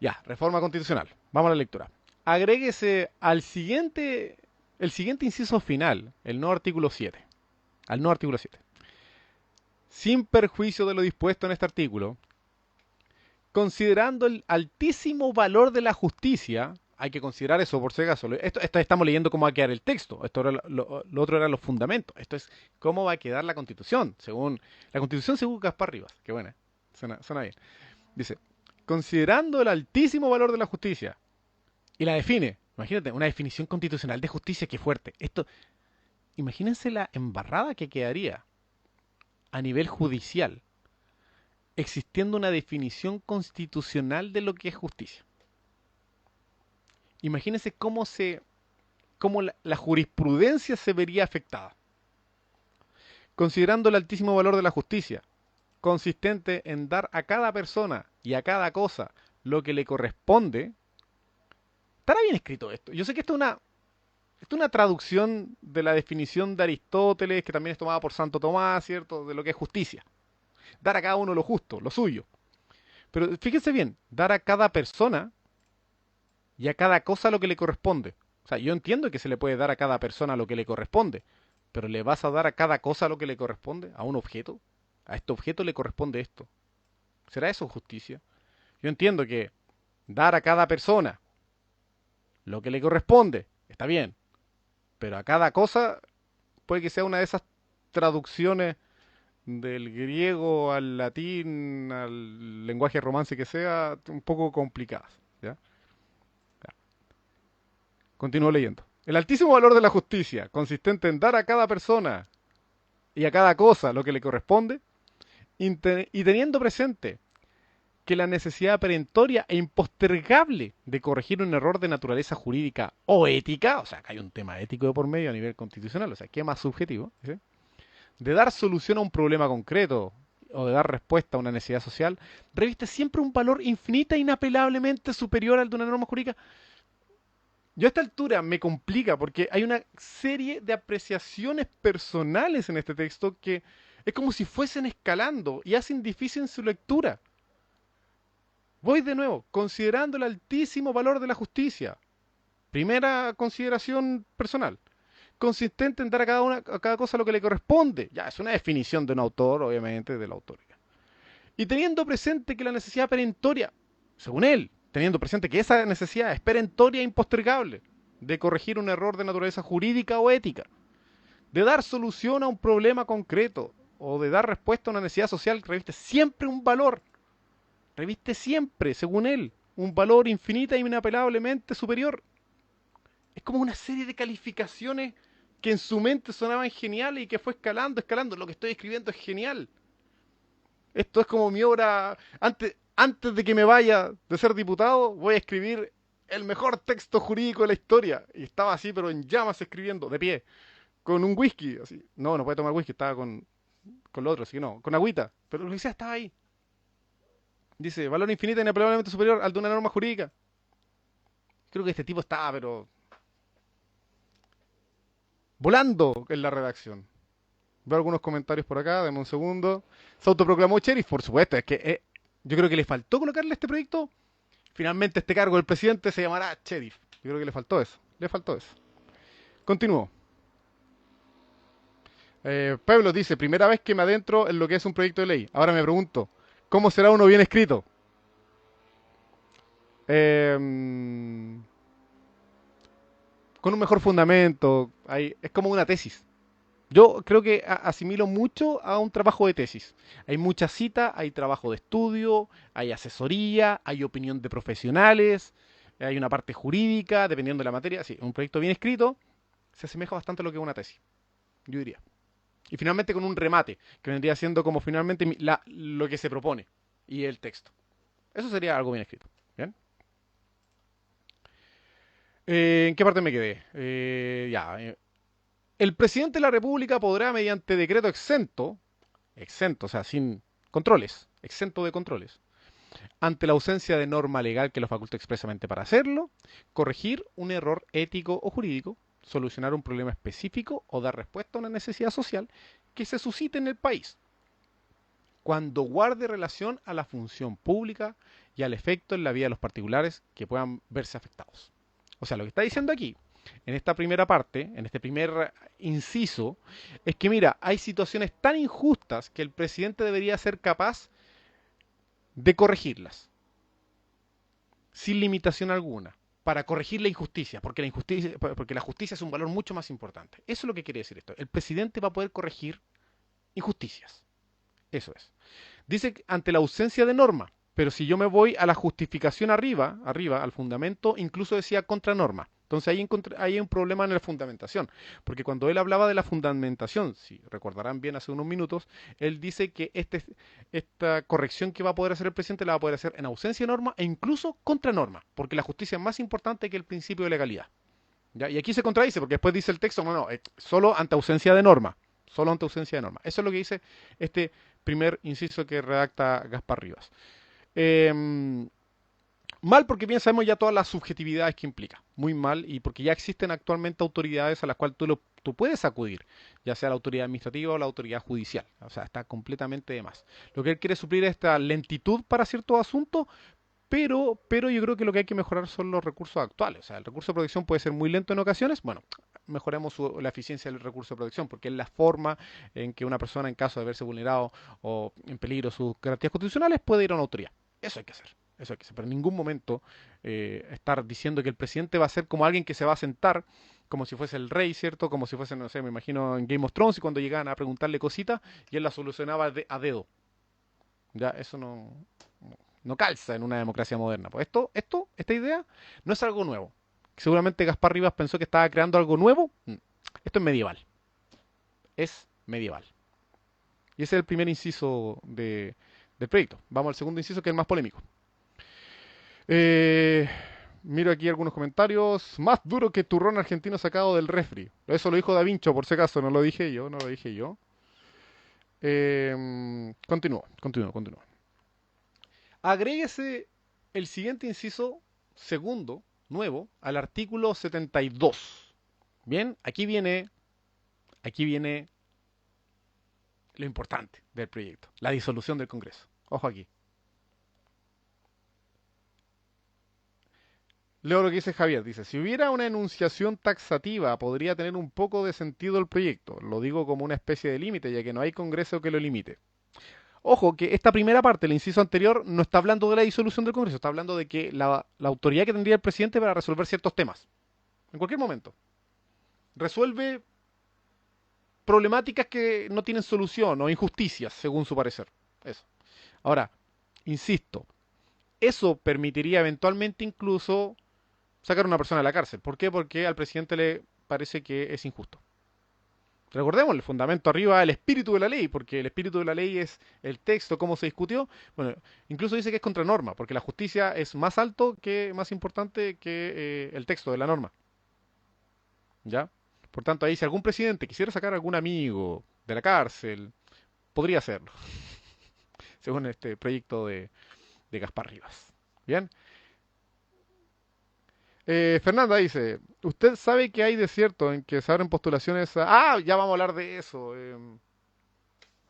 Ya, reforma constitucional. Vamos a la lectura. Agréguese el siguiente inciso final, el nuevo artículo 7. Al nuevo artículo 7. Sin perjuicio de lo dispuesto en este artículo, considerando el altísimo valor de la justicia, hay que considerar eso por si acaso. Esto estamos leyendo cómo va a quedar el texto. Esto era lo otro eran los fundamentos. Esto es cómo va a quedar la Constitución, según la Constitución según Gaspar Rivas. Qué buena, suena bien. Dice, considerando el altísimo valor de la justicia, y la define. Imagínate, una definición constitucional de justicia, qué fuerte. Imagínense la embarrada que quedaría a nivel judicial, existiendo una definición constitucional de lo que es justicia. Imagínense cómo la jurisprudencia se vería afectada. Considerando el altísimo valor de la justicia, consistente en dar a cada persona y a cada cosa lo que le corresponde. ¿Estará bien escrito esto? Yo sé que esto es una traducción de la definición de Aristóteles, que también es tomada por Santo Tomás, ¿cierto? De lo que es justicia. Dar a cada uno lo justo, lo suyo. Pero fíjense bien, dar a cada persona y a cada cosa lo que le corresponde. O sea, yo entiendo que se le puede dar a cada persona lo que le corresponde, pero ¿le vas a dar a cada cosa lo que le corresponde? ¿A un objeto? A este objeto le corresponde esto. ¿Será eso justicia? Yo entiendo que dar a cada persona lo que le corresponde, está bien, pero a cada cosa puede que sea una de esas traducciones del griego al latín, al lenguaje romance que sea, un poco complicadas. ¿Ya? Continúo leyendo. El altísimo valor de la justicia, consistente en dar a cada persona y a cada cosa lo que le corresponde, y teniendo presente que la necesidad perentoria e impostergable de corregir un error de naturaleza jurídica o ética, o sea, que hay un tema ético de por medio a nivel constitucional, o sea, ¿qué más subjetivo? ¿Sí? De dar solución a un problema concreto o de dar respuesta a una necesidad social, reviste siempre un valor infinita e inapelablemente superior al de una norma jurídica. Yo a esta altura me complica porque hay una serie de apreciaciones personales en este texto que es como si fuesen escalando y hacen difícil su lectura. Voy de nuevo, considerando el altísimo valor de la justicia. Primera consideración personal. Consistente en dar a cada cosa lo que le corresponde. Ya, es una definición de un autor, obviamente, del autor. Y teniendo presente que la necesidad perentoria, según él, teniendo presente que esa necesidad es perentoria e impostergable de corregir un error de naturaleza jurídica o ética, de dar solución a un problema concreto o de dar respuesta a una necesidad social que reviste siempre un valor, reviste siempre, según él, un valor infinita e inapelablemente superior. Es como una serie de calificaciones que en su mente sonaban geniales y que fue escalando. Lo que estoy escribiendo es genial. Esto es como mi obra. antes de que me vaya de ser diputado, voy a escribir el mejor texto jurídico de la historia. Y estaba así, pero en llamas escribiendo, de pie, con un whisky, así. No, no puede tomar whisky, estaba con lo otro, así que no, con agüita. Pero lo que sea estaba ahí. Dice, valor infinito e inapelablemente superior al de una norma jurídica. Creo que este tipo estaba, pero volando en la redacción. Veo algunos comentarios por acá, dame un segundo. Se autoproclamó sheriff, por supuesto, es que yo creo que le faltó colocarle este proyecto. Finalmente este cargo del presidente se llamará sheriff. Yo creo que le faltó eso, le faltó eso. Continúo. Pueblo dice, primera vez que me adentro en lo que es un proyecto de ley. Ahora me pregunto, ¿cómo será uno bien escrito? Eh, con un mejor fundamento. Es como una tesis. Yo creo que asimilo mucho a un trabajo de tesis. Hay mucha cita, hay trabajo de estudio, hay asesoría, hay opinión de profesionales, hay una parte jurídica, dependiendo de la materia. Sí, un proyecto bien escrito se asemeja bastante a lo que es una tesis, yo diría. Y finalmente con un remate, que vendría siendo como finalmente lo que se propone y el texto. Eso sería algo bien escrito. ¿Bien? ¿En qué parte me quedé? El presidente de la República podrá, mediante decreto exento, o sea, sin controles, exento de controles, ante la ausencia de norma legal que lo faculte expresamente para hacerlo, corregir un error ético o jurídico, solucionar un problema específico o dar respuesta a una necesidad social que se suscite en el país, cuando guarde relación a la función pública y al efecto en la vida de los particulares que puedan verse afectados. O sea, lo que está diciendo aquí, en esta primera parte, en este primer inciso, es que mira, hay situaciones tan injustas que el presidente debería ser capaz de corregirlas, sin limitación alguna, para corregir la injusticia, porque la justicia es un valor mucho más importante. Eso es lo que quiere decir esto. El presidente va a poder corregir injusticias. Eso es. Dice ante la ausencia de norma, pero si yo me voy a la justificación arriba, al fundamento, incluso decía contra norma. Entonces ahí hay un problema en la fundamentación, porque cuando él hablaba de la fundamentación, si recordarán bien hace unos minutos, él dice que esta corrección que va a poder hacer el presidente la va a poder hacer en ausencia de norma e incluso contra norma, porque la justicia es más importante que el principio de legalidad. ¿Ya? Y aquí se contradice, porque después dice el texto, no, solo ante ausencia de norma. Solo ante ausencia de norma. Eso es lo que dice este primer inciso que redacta Gaspar Rivas. Eh, Mal porque bien sabemos ya todas las subjetividades que implica. Muy mal y porque ya existen actualmente autoridades a las cuales tú puedes acudir, ya sea la autoridad administrativa o la autoridad judicial. O sea, está completamente de más. Lo que él quiere suplir es esta lentitud para ciertos asuntos, pero yo creo que lo que hay que mejorar son los recursos actuales. O sea, el recurso de protección puede ser muy lento en ocasiones. Bueno, mejoremos la eficiencia del recurso de protección, porque es la forma en que una persona, en caso de verse vulnerado o en peligro sus garantías constitucionales, puede ir a una autoridad. Eso hay que hacer. Eso hay que hacer. Pero en ningún momento estar diciendo que el presidente va a ser como alguien que se va a sentar como si fuese el rey, ¿cierto? Como si fuese, no sé, me imagino en Game of Thrones y cuando llegaban a preguntarle cositas y él la solucionaba a dedo. Ya, eso no calza en una democracia moderna. Pues esta idea no es algo nuevo. Seguramente Gaspar Rivas pensó que estaba creando algo nuevo. Esto es medieval. Es medieval. Y ese es el primer inciso del proyecto. Vamos al segundo inciso, que es el más polémico. Eh, Miro aquí algunos comentarios. Más duro que turrón argentino sacado del refri. Eso lo dijo Da Vinci, por si acaso. No lo dije yo, no lo dije yo. Continúo. Agréguese el siguiente inciso segundo, nuevo, al artículo 72. Bien, aquí viene lo importante del proyecto, la disolución del Congreso. Ojo aquí. Leo lo que dice Javier. Dice, si hubiera una enunciación taxativa, podría tener un poco de sentido el proyecto. Lo digo como una especie de límite, ya que no hay Congreso que lo limite. Ojo, que esta primera parte, el inciso anterior, no está hablando de la disolución del Congreso, está hablando de que la autoridad que tendría el presidente para resolver ciertos temas, en cualquier momento. Resuelve problemáticas que no tienen solución o injusticias, según su parecer. Eso. Ahora, insisto, eso permitiría eventualmente incluso sacar a una persona de la cárcel. ¿Por qué? Porque al presidente le parece que es injusto. Recordemos, el fundamento arriba, el espíritu de la ley, porque el espíritu de la ley es el texto, cómo se discutió. Bueno, incluso dice que es contra norma, porque la justicia es más alto que, más importante que el texto de la norma. ¿Ya? Por tanto, ahí si algún presidente quisiera sacar a algún amigo de la cárcel, podría hacerlo, según este proyecto de Gaspar Rivas. Bien. Fernanda dice, ¿usted sabe que hay desierto en que se abren postulaciones Ah, ya vamos a hablar de eso.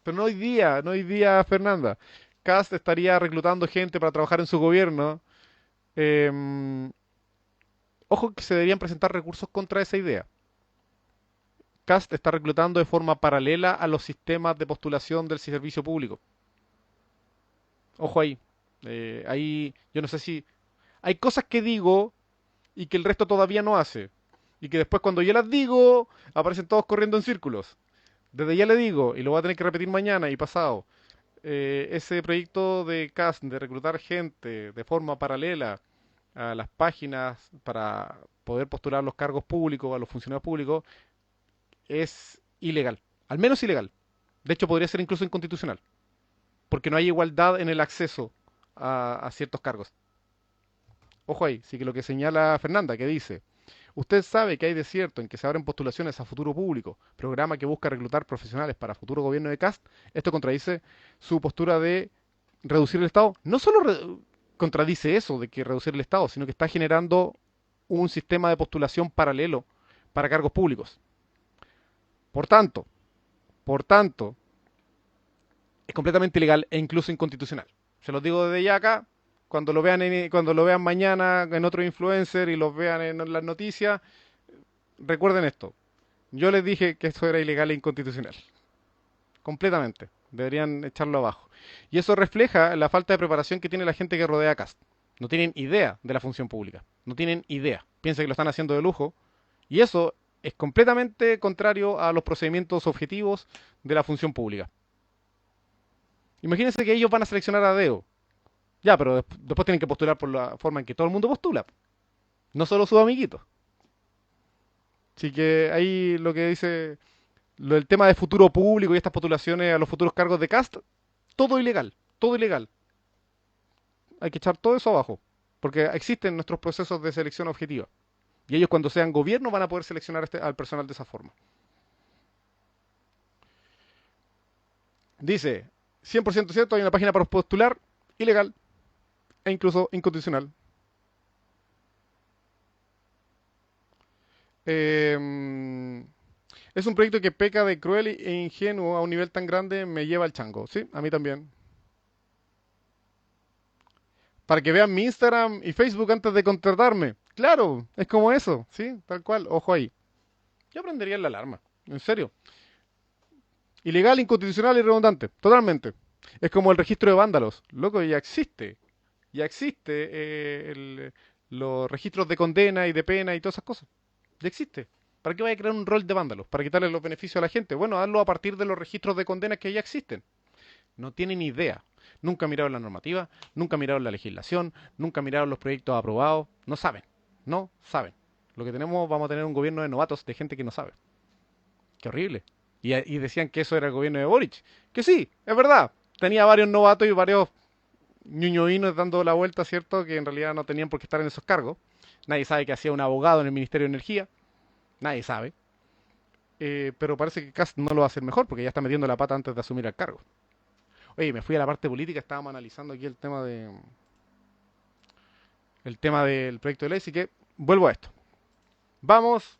Pero no hoy día, no hoy día, Fernanda. Kast estaría reclutando gente para trabajar en su gobierno. Em, Ojo que se deberían presentar recursos contra esa idea. Kast está reclutando de forma paralela a los sistemas de postulación del servicio público. Ojo ahí. Ahí yo no sé si... Hay cosas que digo y que el resto todavía no hace. Y que después cuando yo las digo, aparecen todos corriendo en círculos. Desde ya le digo, y lo voy a tener que repetir mañana y pasado, ese proyecto de CAST, de reclutar gente de forma paralela a las páginas para poder postular los cargos públicos, a los funcionarios públicos, es ilegal. Al menos ilegal. De hecho, podría ser incluso inconstitucional. Porque no hay igualdad en el acceso a ciertos cargos. Ojo ahí, sí que lo que señala Fernanda, que dice, usted sabe que hay desierto en que se abren postulaciones a futuro público, programa que busca reclutar profesionales para futuro gobierno de CAST. Esto contradice su postura de reducir el Estado. No solo contradice eso de que reducir el Estado, sino que está generando un sistema de postulación paralelo para cargos públicos. Por tanto, por tanto, es completamente ilegal e incluso inconstitucional. Se los digo desde ya acá. Cuando lo vean mañana en otro influencer y los vean en las noticias, recuerden esto. Yo les dije que esto era ilegal e inconstitucional. Completamente. Deberían echarlo abajo. Y eso refleja la falta de preparación que tiene la gente que rodea a Cast. No tienen idea de la función pública. No tienen idea. Piensan que lo están haciendo de lujo. Y eso es completamente contrario a los procedimientos objetivos de la función pública. Imagínense que ellos van a seleccionar a Deo. Ya, pero después tienen que postular por la forma en que todo el mundo postula. No solo sus amiguitos. Así que ahí lo que dice, lo del tema de futuro público y estas postulaciones a los futuros cargos de cast, todo ilegal, todo ilegal. Hay que echar todo eso abajo, porque existen nuestros procesos de selección objetiva. Y ellos cuando sean gobierno van a poder seleccionar al personal de esa forma. Dice, 100% cierto, hay una página para postular, ilegal e incluso inconstitucional. Es un proyecto que peca de cruel e ingenuo a un nivel tan grande, me lleva al chango. Sí, a mí también. Para que vean mi Instagram y Facebook antes de contratarme. Claro, es como eso, ¿sí? Tal cual, ojo ahí. Yo prendería la alarma, en serio. Ilegal, inconstitucional y redundante, totalmente. Es como el registro de vándalos. Loco, ya existe. Ya existe los registros de condena y de pena y todas esas cosas. Ya existe. ¿Para qué vaya a crear un rol de vándalos? ¿Para quitarle los beneficios a la gente? Bueno, hazlo a partir de los registros de condenas que ya existen. No tienen idea. Nunca miraron la normativa, nunca miraron la legislación, nunca miraron los proyectos aprobados. No saben. No saben. Lo que tenemos, vamos a tener un gobierno de novatos, de gente que no sabe. Qué horrible. Y decían que eso era el gobierno de Boric. Que sí, es verdad. Tenía varios novatos y varios ñuñoínos dando la vuelta, ¿cierto? Que en realidad no tenían por qué estar en esos cargos. Nadie sabe que hacía un abogado en el Ministerio de Energía. Nadie sabe. Pero parece que Kast no lo va a hacer mejor porque ya está metiendo la pata antes de asumir el cargo. Oye, me fui a la parte política, estábamos analizando aquí el tema del proyecto de ley, así que vuelvo a esto. Vamos,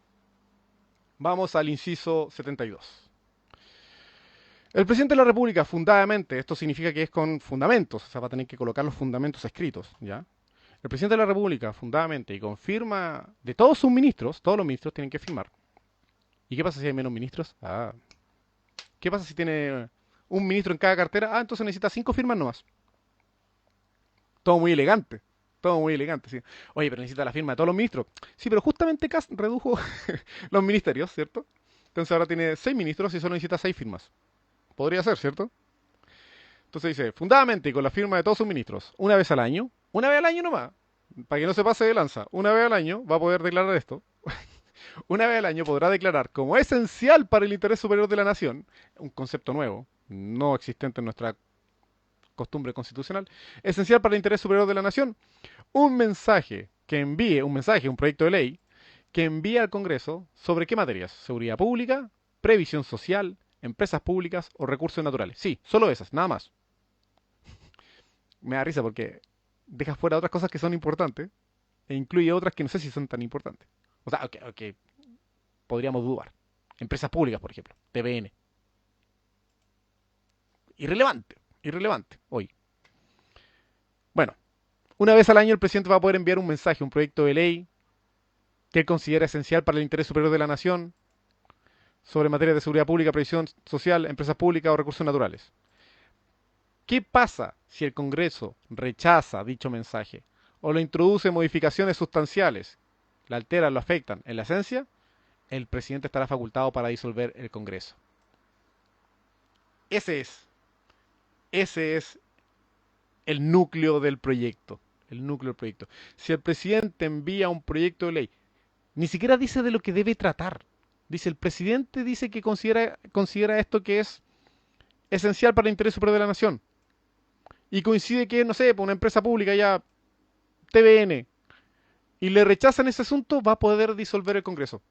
vamos al inciso 72. El presidente de la República, fundadamente, esto significa que es con fundamentos, o sea, va a tener que colocar los fundamentos escritos, ¿ya? El presidente de la República, fundadamente, y confirma de todos sus ministros, todos los ministros tienen que firmar. ¿Y qué pasa si hay menos ministros? ¿Qué pasa si tiene un ministro en cada cartera? Entonces necesita 5 firmas nomás. Todo muy elegante. Todo muy elegante, sí. Oye, pero necesita la firma de todos los ministros. Sí, pero justamente Kast redujo los ministerios, ¿cierto? Entonces ahora tiene 6 ministros y solo necesita 6 firmas. Podría ser, ¿cierto? Entonces dice, fundadamente y con la firma de todos sus ministros, una vez al año nomás, para que no se pase de lanza, una vez al año va a poder declarar esto. Una vez al año podrá declarar como esencial para el interés superior de la nación, un concepto nuevo, no existente en nuestra costumbre constitucional, esencial para el interés superior de la nación, un mensaje que envíe, un proyecto de ley, que envíe al Congreso sobre qué materias, seguridad pública, previsión social, empresas públicas o recursos naturales. Sí, solo esas, nada más. Me da risa porque deja fuera otras cosas que son importantes e incluye otras que no sé si son tan importantes. O sea, ok, podríamos dudar. Empresas públicas, por ejemplo, TVN. Irrelevante, hoy. Bueno, una vez al año el presidente va a poder enviar un mensaje, un proyecto de ley que él considera esencial para el interés superior de la nación sobre materias de seguridad pública, previsión social, empresas públicas o recursos naturales. ¿Qué pasa si el Congreso rechaza dicho mensaje o lo introduce modificaciones sustanciales, la alteran, lo afectan en la esencia? El presidente estará facultado para disolver el Congreso. Ese es, ese es el núcleo del proyecto. El núcleo del proyecto. Si el presidente envía un proyecto de ley, ni siquiera dice de lo que debe tratar. Dice, el presidente dice que considera esto que es esencial para el interés superior de la nación. Y coincide que, no sé, por una empresa pública ya, TVN, y le rechazan ese asunto, va a poder disolver el Congreso.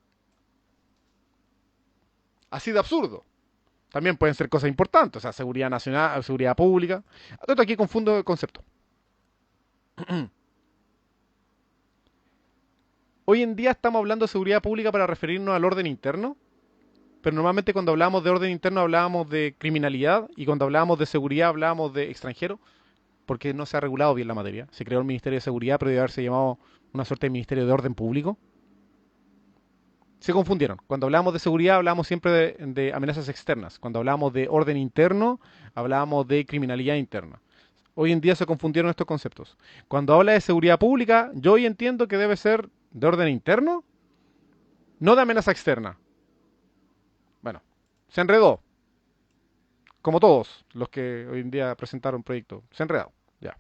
Así de absurdo. También pueden ser cosas importantes, o sea, seguridad nacional, seguridad pública. Esto aquí confundo el concepto. Hoy en día estamos hablando de seguridad pública para referirnos al orden interno, pero normalmente cuando hablábamos de orden interno hablábamos de criminalidad y cuando hablábamos de seguridad hablábamos de extranjero, porque no se ha regulado bien la materia. Se creó el Ministerio de Seguridad, pero debe haberse llamado una suerte de Ministerio de Orden Público. Se confundieron. Cuando hablábamos de seguridad hablábamos siempre de amenazas externas. Cuando hablábamos de orden interno hablábamos de criminalidad interna. Hoy en día se confundieron estos conceptos. Cuando habla de seguridad pública, yo hoy entiendo que debe ser de orden interno, no de amenaza externa. Bueno, se enredó, como todos los que hoy en día presentaron proyectos. Se ha enredado, ya.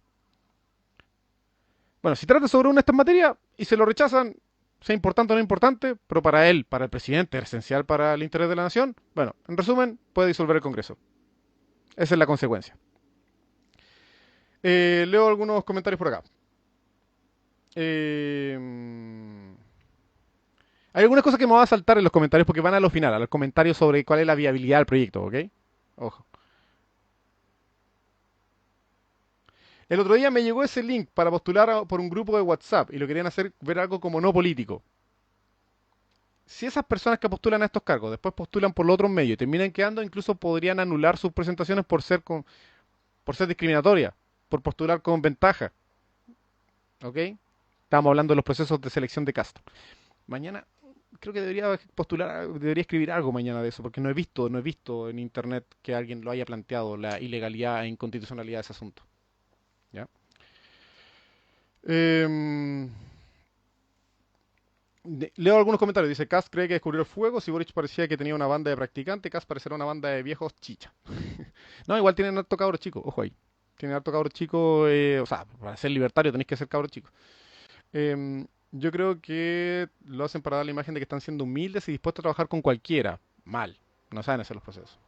Bueno, si trata sobre una de estas materias y se lo rechazan, sea importante o no importante, pero para él, para el presidente, es esencial para el interés de la nación, bueno, en resumen, puede disolver el Congreso. Esa es la consecuencia. Leo algunos comentarios por acá. Eh, Hay algunas cosas que me van a saltar en los comentarios porque van a lo final, a los comentarios sobre cuál es la viabilidad del proyecto, ¿ok? Ojo. El otro día me llegó ese link para postular por un grupo de WhatsApp y lo querían hacer ver algo como no político. Si esas personas que postulan a estos cargos después postulan por los otros medios y terminan quedando, incluso podrían anular sus presentaciones por ser discriminatorias, por postular con ventaja. ¿Ok? Estamos hablando de los procesos de selección de casta. Mañana creo que debería postular, debería escribir algo mañana de eso, porque no he visto en internet que alguien lo haya planteado, la ilegalidad e inconstitucionalidad de ese asunto. ¿Ya? Em, Leo algunos comentarios. Dice, Kast cree que descubrió el fuego. Si Boric parecía que tenía una banda de practicantes, Kast parecerá una banda de viejos chicha. No, igual tienen harto cabros chicos. Ojo ahí. Tienen harto cabros chicos. O sea, para ser libertario tenéis que ser cabros chicos. Yo creo que lo hacen para dar la imagen de que están siendo humildes y dispuestos a trabajar con cualquiera. Mal. No saben hacer los procesos.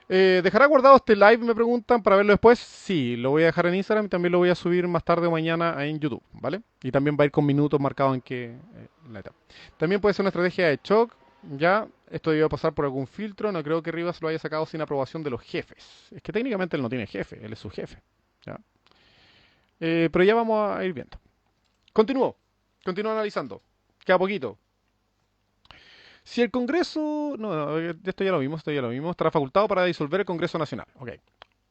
¿Dejará guardado este live? Me preguntan para verlo después. Sí, lo voy a dejar en Instagram y también lo voy a subir más tarde o mañana en YouTube, ¿vale? Y también va a ir con minutos marcados en la etapa. También puede ser una estrategia de shock. Ya, esto debió pasar por algún filtro. No creo que Rivas lo haya sacado sin aprobación de los jefes. Es que técnicamente él no tiene jefe, él es su jefe. ¿Ya? Pero ya vamos a ir viendo. Continúo analizando. Queda poquito. Si el Congreso... No, esto ya lo vimos. Estará facultado para disolver el Congreso Nacional. Ok.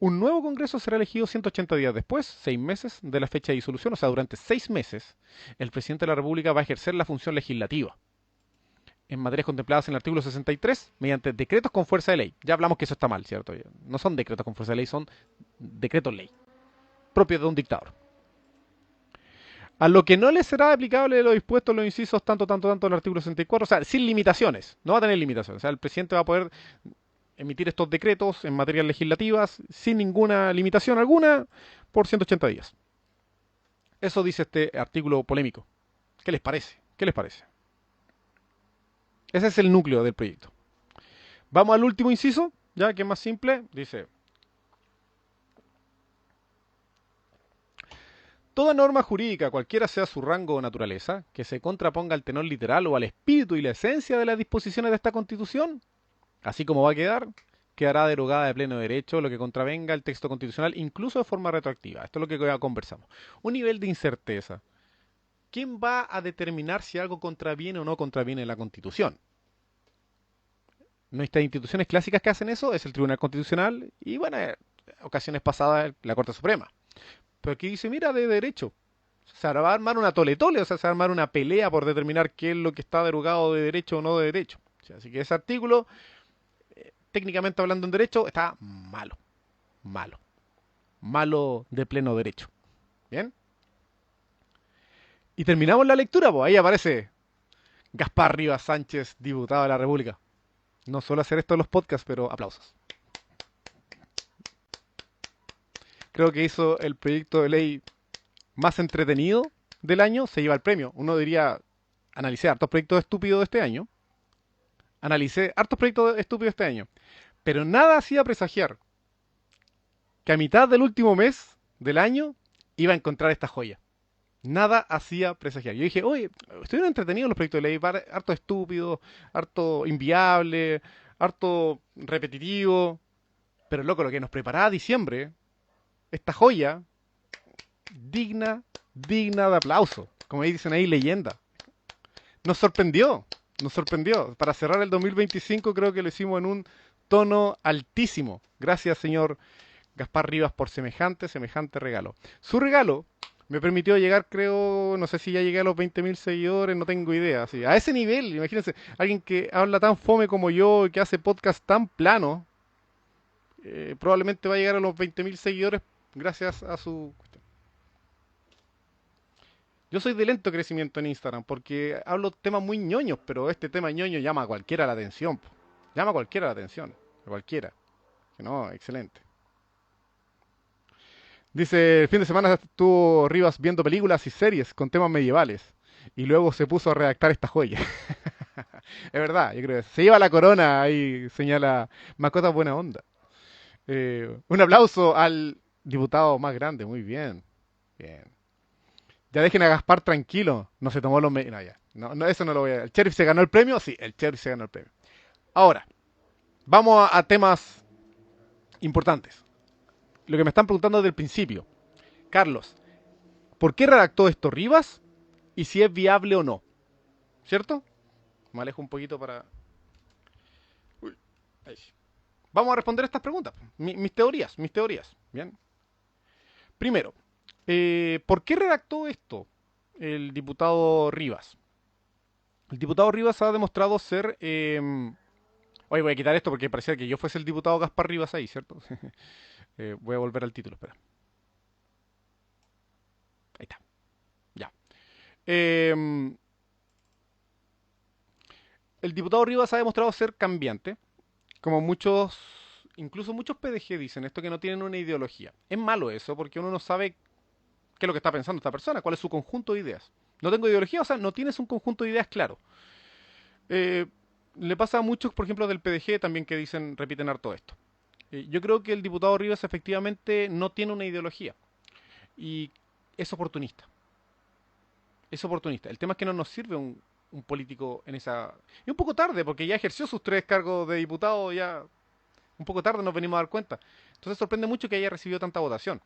Un nuevo Congreso será elegido 180 días después, 6 meses de la fecha de disolución. O sea, durante 6 meses, el presidente de la República va a ejercer la función legislativa en materias contempladas en el artículo 63 mediante decretos con fuerza de ley. Ya hablamos que eso está mal, ¿cierto? No son decretos con fuerza de ley, son decretos ley, propios de un dictador. A lo que no le será aplicable lo dispuesto en los incisos tanto del artículo 64, o sea, sin limitaciones, no va a tener limitaciones. O sea, el presidente va a poder emitir estos decretos en materias legislativas sin ninguna limitación alguna por 180 días. Eso dice este artículo polémico. ¿Qué les parece? ¿Qué les parece? Ese es el núcleo del proyecto. Vamos al último inciso, ya que es más simple. Dice, toda norma jurídica, cualquiera sea su rango o naturaleza, que se contraponga al tenor literal o al espíritu y la esencia de las disposiciones de esta Constitución, así como va a quedar, quedará derogada de pleno derecho lo que contravenga el texto constitucional, incluso de forma retroactiva. Esto es lo que ya conversamos. Un nivel de incerteza. ¿Quién va a determinar si algo contraviene o no contraviene la Constitución? Nuestras instituciones clásicas que hacen eso es el Tribunal Constitucional y, bueno, ocasiones pasadas la Corte Suprema. Pero aquí dice, mira, de derecho. Se va a armar una tole-tole, o sea, se va a armar una pelea por determinar qué es lo que está derogado de derecho o no de derecho. O sea, así que ese artículo, técnicamente hablando en derecho, está malo. Malo. Malo de pleno derecho. ¿Bien? Y terminamos la lectura, pues ahí aparece Gaspar Rivas Sánchez, diputado de la República. No suelo hacer esto en los podcasts, pero aplausos. Creo que hizo el proyecto de ley más entretenido del año, se lleva el premio. Uno diría, analicé hartos proyectos estúpidos de este año. Analicé hartos proyectos estúpidos este año. Pero nada hacía presagiar que a mitad del último mes del año iba a encontrar esta joya. Nada hacía presagiar. Yo dije, oye, estuvieron entretenidos los proyectos de ley, harto estúpido, harto inviable, harto repetitivo. Pero loco, lo que nos preparaba diciembre, esta joya, digna, digna de aplauso. Como dicen ahí, leyenda. Nos sorprendió, nos sorprendió. Para cerrar el 2025 creo que lo hicimos en un tono altísimo. Gracias, señor Gaspar Rivas, por semejante regalo. Su regalo me permitió llegar, creo, no sé si ya llegué a los 20.000 seguidores, no tengo idea. Así, a ese nivel, imagínense, alguien que habla tan fome como yo y que hace podcast tan plano, probablemente va a llegar a los 20.000 seguidores gracias a su... Yo soy de lento crecimiento en Instagram porque hablo temas muy ñoños, pero este tema ñoño llama a cualquiera la atención. Po. Llama a cualquiera la atención. A cualquiera. Que no, excelente. Dice, el fin de semana estuvo Rivas viendo películas y series con temas medievales. Y luego se puso a redactar esta joya. Es verdad, yo creo que se lleva la corona, ahí señala Mascota Buena Onda. Un aplauso al diputado más grande, muy bien. Bien. Ya dejen a Gaspar tranquilo. No se tomó los... No, ya. No, no, eso no lo voy a... ¿El sheriff se ganó el premio? Sí, el sheriff se ganó el premio. Ahora, vamos a temas importantes. Lo que me están preguntando desde el principio. Carlos, ¿por qué redactó esto Rivas? Y si es viable o no. ¿Cierto? Me alejo un poquito para... Uy, ahí. Vamos a responder estas preguntas. Mis teorías, mis teorías. Bien. Primero, ¿por qué redactó esto el diputado Rivas? El diputado Rivas ha demostrado ser... oye, voy a quitar esto porque parecía que yo fuese el diputado Gaspar Rivas ahí, ¿cierto? Voy a volver al título, espera. Ahí está. Ya. Eh, el diputado Rivas ha demostrado ser cambiante, como muchos, incluso muchos PDG dicen esto, que no tienen una ideología. Es malo eso porque uno no sabe qué es lo que está pensando esta persona, cuál es su conjunto de ideas. No tengo ideología, o sea, no tienes un conjunto de ideas claro. Eh, le pasa a muchos, por ejemplo, del PDG también que dicen, repiten harto esto. Yo creo que el diputado Rivas efectivamente no tiene una ideología y es oportunista. Es oportunista. El tema es que no nos sirve un político en esa... Y un poco tarde, porque ya ejerció sus 3 cargos de diputado, ya un poco tarde nos venimos a dar cuenta. Entonces sorprende mucho que haya recibido tanta votación.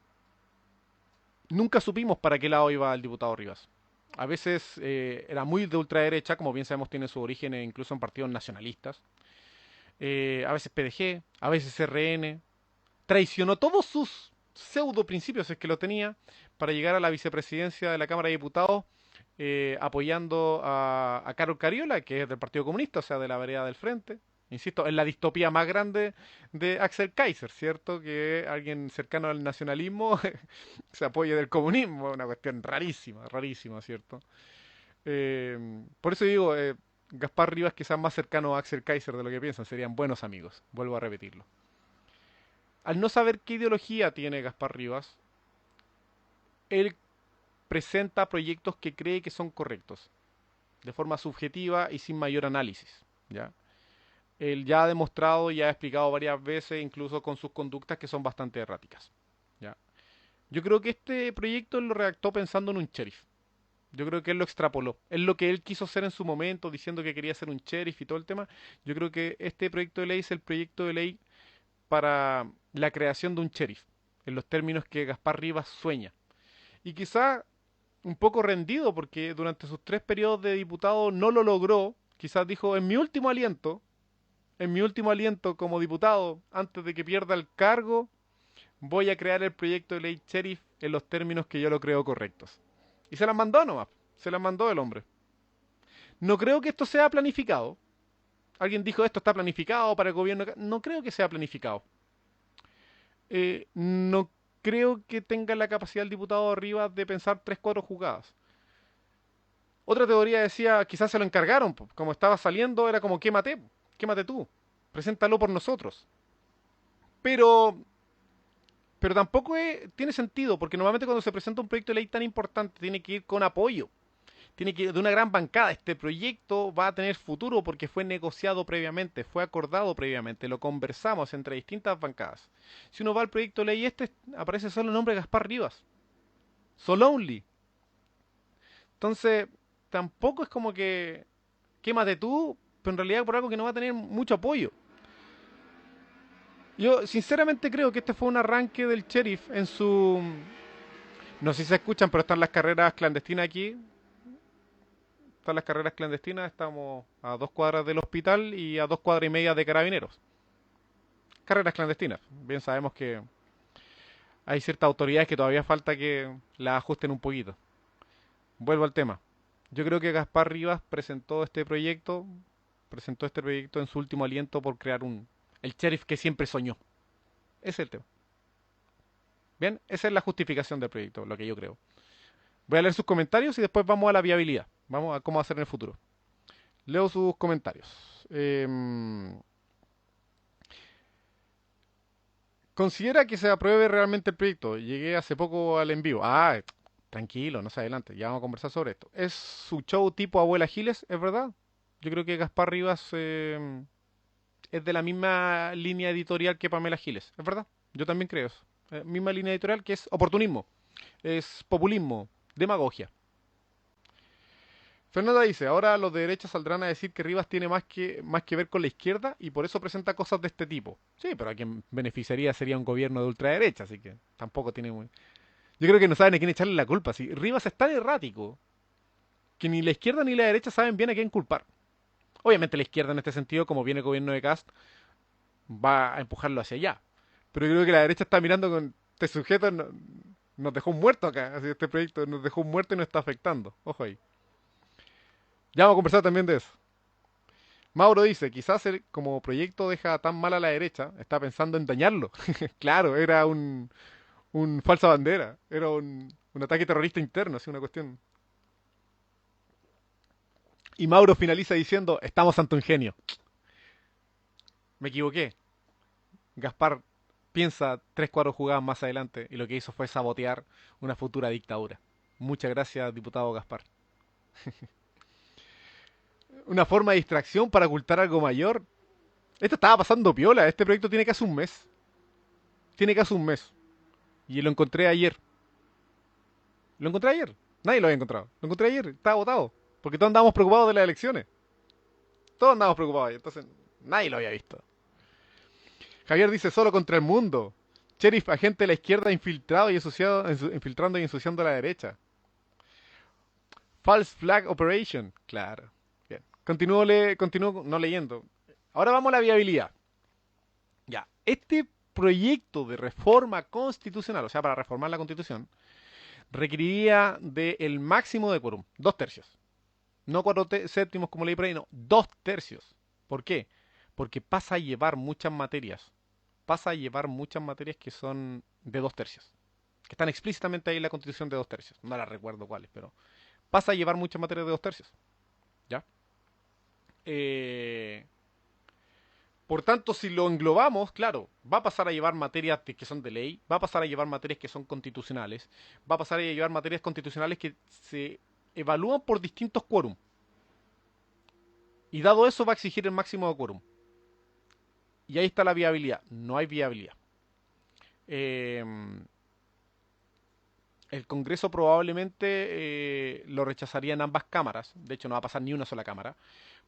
Nunca supimos para qué lado iba el diputado Rivas. A veces era muy de ultraderecha, como bien sabemos tiene su origen incluso en partidos nacionalistas. A veces PDG, a veces RN. Traicionó todos sus pseudo principios, es que lo tenía, para llegar a la vicepresidencia de la Cámara de Diputados, apoyando a Carol Cariola, que es del Partido Comunista, o sea, de la vereda del Frente. Insisto, es la distopía más grande de Axel Kaiser, ¿cierto? Que alguien cercano al nacionalismo se apoye del comunismo, una cuestión rarísima, rarísima, ¿cierto? Por eso digo, Gaspar Rivas quizás más cercano a Axel Kaiser de lo que piensan, serían buenos amigos, vuelvo a repetirlo. Al no saber qué ideología tiene Gaspar Rivas, él presenta proyectos que cree que son correctos, de forma subjetiva y sin mayor análisis. ¿ya? Él ya ha demostrado y ha explicado varias veces, incluso con sus conductas, que son bastante erráticas, ¿ya? Yo creo que este proyecto él lo redactó pensando en un sheriff. Yo creo que él lo extrapoló. Es lo que él quiso ser en su momento, diciendo que quería ser un sheriff y todo el tema. Yo creo que este proyecto de ley es el proyecto de ley para la creación de un sheriff, en los términos que Gaspar Rivas sueña. Y quizá un poco rendido, porque durante sus 3 periodos de diputado no lo logró. Quizás dijo, en mi último aliento como diputado, antes de que pierda el cargo, voy a crear el proyecto de ley sheriff en los términos que yo lo creo correctos. Y se las mandó nomás, se las mandó el hombre. No creo que esto sea planificado. Alguien dijo esto está planificado para el gobierno. No creo que sea planificado. No creo que tenga la capacidad el diputado arriba de pensar 3, 4 jugadas. Otra teoría decía, quizás se lo encargaron, po. Como estaba saliendo, era como, quémate tú, preséntalo por nosotros. Pero, pero tampoco tiene sentido, porque normalmente cuando se presenta un proyecto de ley tan importante, tiene que ir con apoyo, tiene que ir de una gran bancada. Este proyecto va a tener futuro porque fue negociado previamente, fue acordado previamente, lo conversamos entre distintas bancadas. Si uno va al proyecto de ley aparece solo el nombre de Gaspar Rivas, solo only. Entonces, tampoco es como que quémate tú, pero en realidad por algo que no va a tener mucho apoyo. Yo sinceramente creo que este fue un arranque del sheriff en su... No sé si se escuchan, pero están las carreras clandestinas aquí. Están las carreras clandestinas, estamos a 2 cuadras del hospital y a 2 cuadras y media de carabineros. Carreras clandestinas. Bien sabemos que hay ciertas autoridades que todavía falta que las ajusten un poquito. Vuelvo al tema. Yo creo que Gaspar Rivas presentó este proyecto en su último aliento por crear el sheriff que siempre soñó. Ese es el tema. Bien, esa es la justificación del proyecto, lo que yo creo. Voy a leer sus comentarios y después vamos a la viabilidad. Vamos a cómo hacer en el futuro. Leo sus comentarios. ¿Considera que se apruebe realmente el proyecto? Llegué hace poco al envío. Tranquilo, no se adelante. Ya vamos a conversar sobre esto. ¿Es su show tipo Abuela Giles? ¿Es verdad? Yo creo que Gaspar Rivas es de la misma línea editorial que Pamela Giles. ¿Es verdad? Yo también creo eso. Misma línea editorial que es oportunismo. Es populismo. Demagogia. Fernanda dice, ahora los de derecha saldrán a decir que Rivas tiene más que ver con la izquierda y por eso presenta cosas de este tipo. Sí, pero a quien beneficiaría sería un gobierno de ultraderecha, así que tampoco tiene muy... Yo creo que no saben a quién echarle la culpa. Si Rivas es tan errático que ni la izquierda ni la derecha saben bien a quién culpar. Obviamente la izquierda en este sentido, como viene el gobierno de Cast, va a empujarlo hacia allá. Pero yo creo que la derecha está mirando con... Este sujeto nos dejó un muerto acá. Así este proyecto nos dejó un muerto y nos está afectando. Ojo ahí. Ya vamos a conversar también de eso. Mauro dice, quizás como proyecto deja tan mal a la derecha, está pensando en dañarlo. Claro, era un falsa bandera, era un ataque terrorista interno, así una cuestión. Y Mauro finaliza diciendo, estamos ante un genio. Me equivoqué. Gaspar piensa 3, 4 jugadas más adelante y lo que hizo fue sabotear una futura dictadura. Muchas gracias, diputado Gaspar. Una forma de distracción para ocultar algo mayor. Esto estaba pasando piola, este proyecto tiene casi un mes. Tiene casi un mes. Y lo encontré ayer. Lo encontré ayer. Nadie lo había encontrado. Lo encontré ayer. Estaba votado. Porque todos andábamos preocupados de las elecciones. Todos andábamos preocupados. Entonces, nadie lo había visto. Javier dice solo contra el mundo. Sheriff, agente de la izquierda infiltrado y infiltrando y ensuciando a la derecha. False Flag Operation. Claro. Bien. Continúo no leyendo. Ahora vamos a la viabilidad. Ya. Este proyecto de reforma constitucional, o sea, para reformar la constitución, requeriría del máximo de quórum, 2 tercios. No 4 séptimos como leí por ahí, no, 2 tercios. ¿Por qué? Porque pasa a llevar muchas materias. Pasa a llevar muchas materias que son de 2 tercios. Que están explícitamente ahí en la constitución de 2 tercios. No la recuerdo cuáles, pero pasa a llevar muchas materias de 2 tercios. ¿Ya? Eh, por tanto, si lo englobamos, claro, va a pasar a llevar materias que son de ley, va a pasar a llevar materias que son constitucionales, va a pasar a llevar materias constitucionales que se evalúan por distintos quórum. Y dado eso va a exigir el máximo de quórum. Y ahí está la viabilidad. No hay viabilidad. Eh, el Congreso probablemente lo rechazaría en ambas cámaras. De hecho, no va a pasar ni una sola cámara.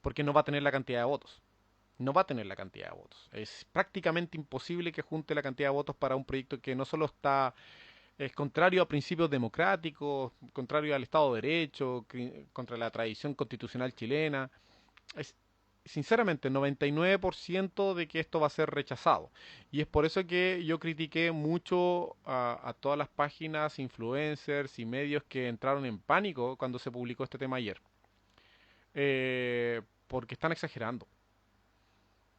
Porque no va a tener la cantidad de votos. No va a tener la cantidad de votos. Es prácticamente imposible que junte la cantidad de votos para un proyecto que no solo es contrario a principios democráticos, contrario al Estado de Derecho, contra la tradición constitucional chilena. Es sinceramente 99% de que esto va a ser rechazado. Y es por eso que yo critiqué mucho a todas las páginas, influencers y medios que entraron en pánico cuando se publicó este tema ayer. Porque están exagerando.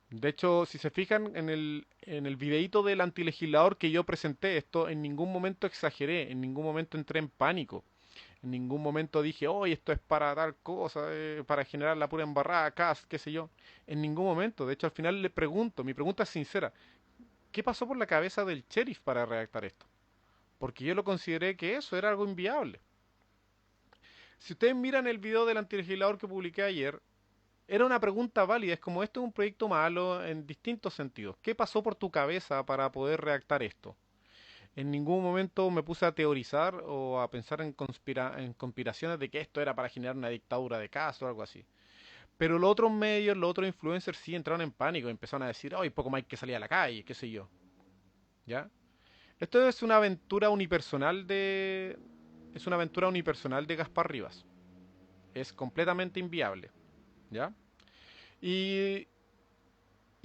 De hecho, si se fijan en el videíto del antilegislador que yo presenté, esto en ningún momento exageré, en ningún momento entré en pánico, en ningún momento dije, oh, esto es para tal cosa, para generar la pura embarrada, cas, qué sé yo. En ningún momento. De hecho, al final le pregunto, mi pregunta es sincera, ¿qué pasó por la cabeza del sheriff para redactar esto? Porque yo lo consideré que eso era algo inviable. Si ustedes miran el video del antilegislador que publiqué ayer, era una pregunta válida, es como esto es un proyecto malo en distintos sentidos. ¿Qué pasó por tu cabeza para poder redactar esto? En ningún momento me puse a teorizar o a pensar en conspiraciones de que esto era para generar una dictadura de caso o algo así. Pero los otros medios, los otros influencers sí entraron en pánico, empezaron a decir, hoy poco más hay que salir a la calle, qué sé yo. ¿Ya? Esto es una aventura unipersonal de... Es una aventura unipersonal de Gaspar Rivas. Es completamente inviable. ¿Ya? Y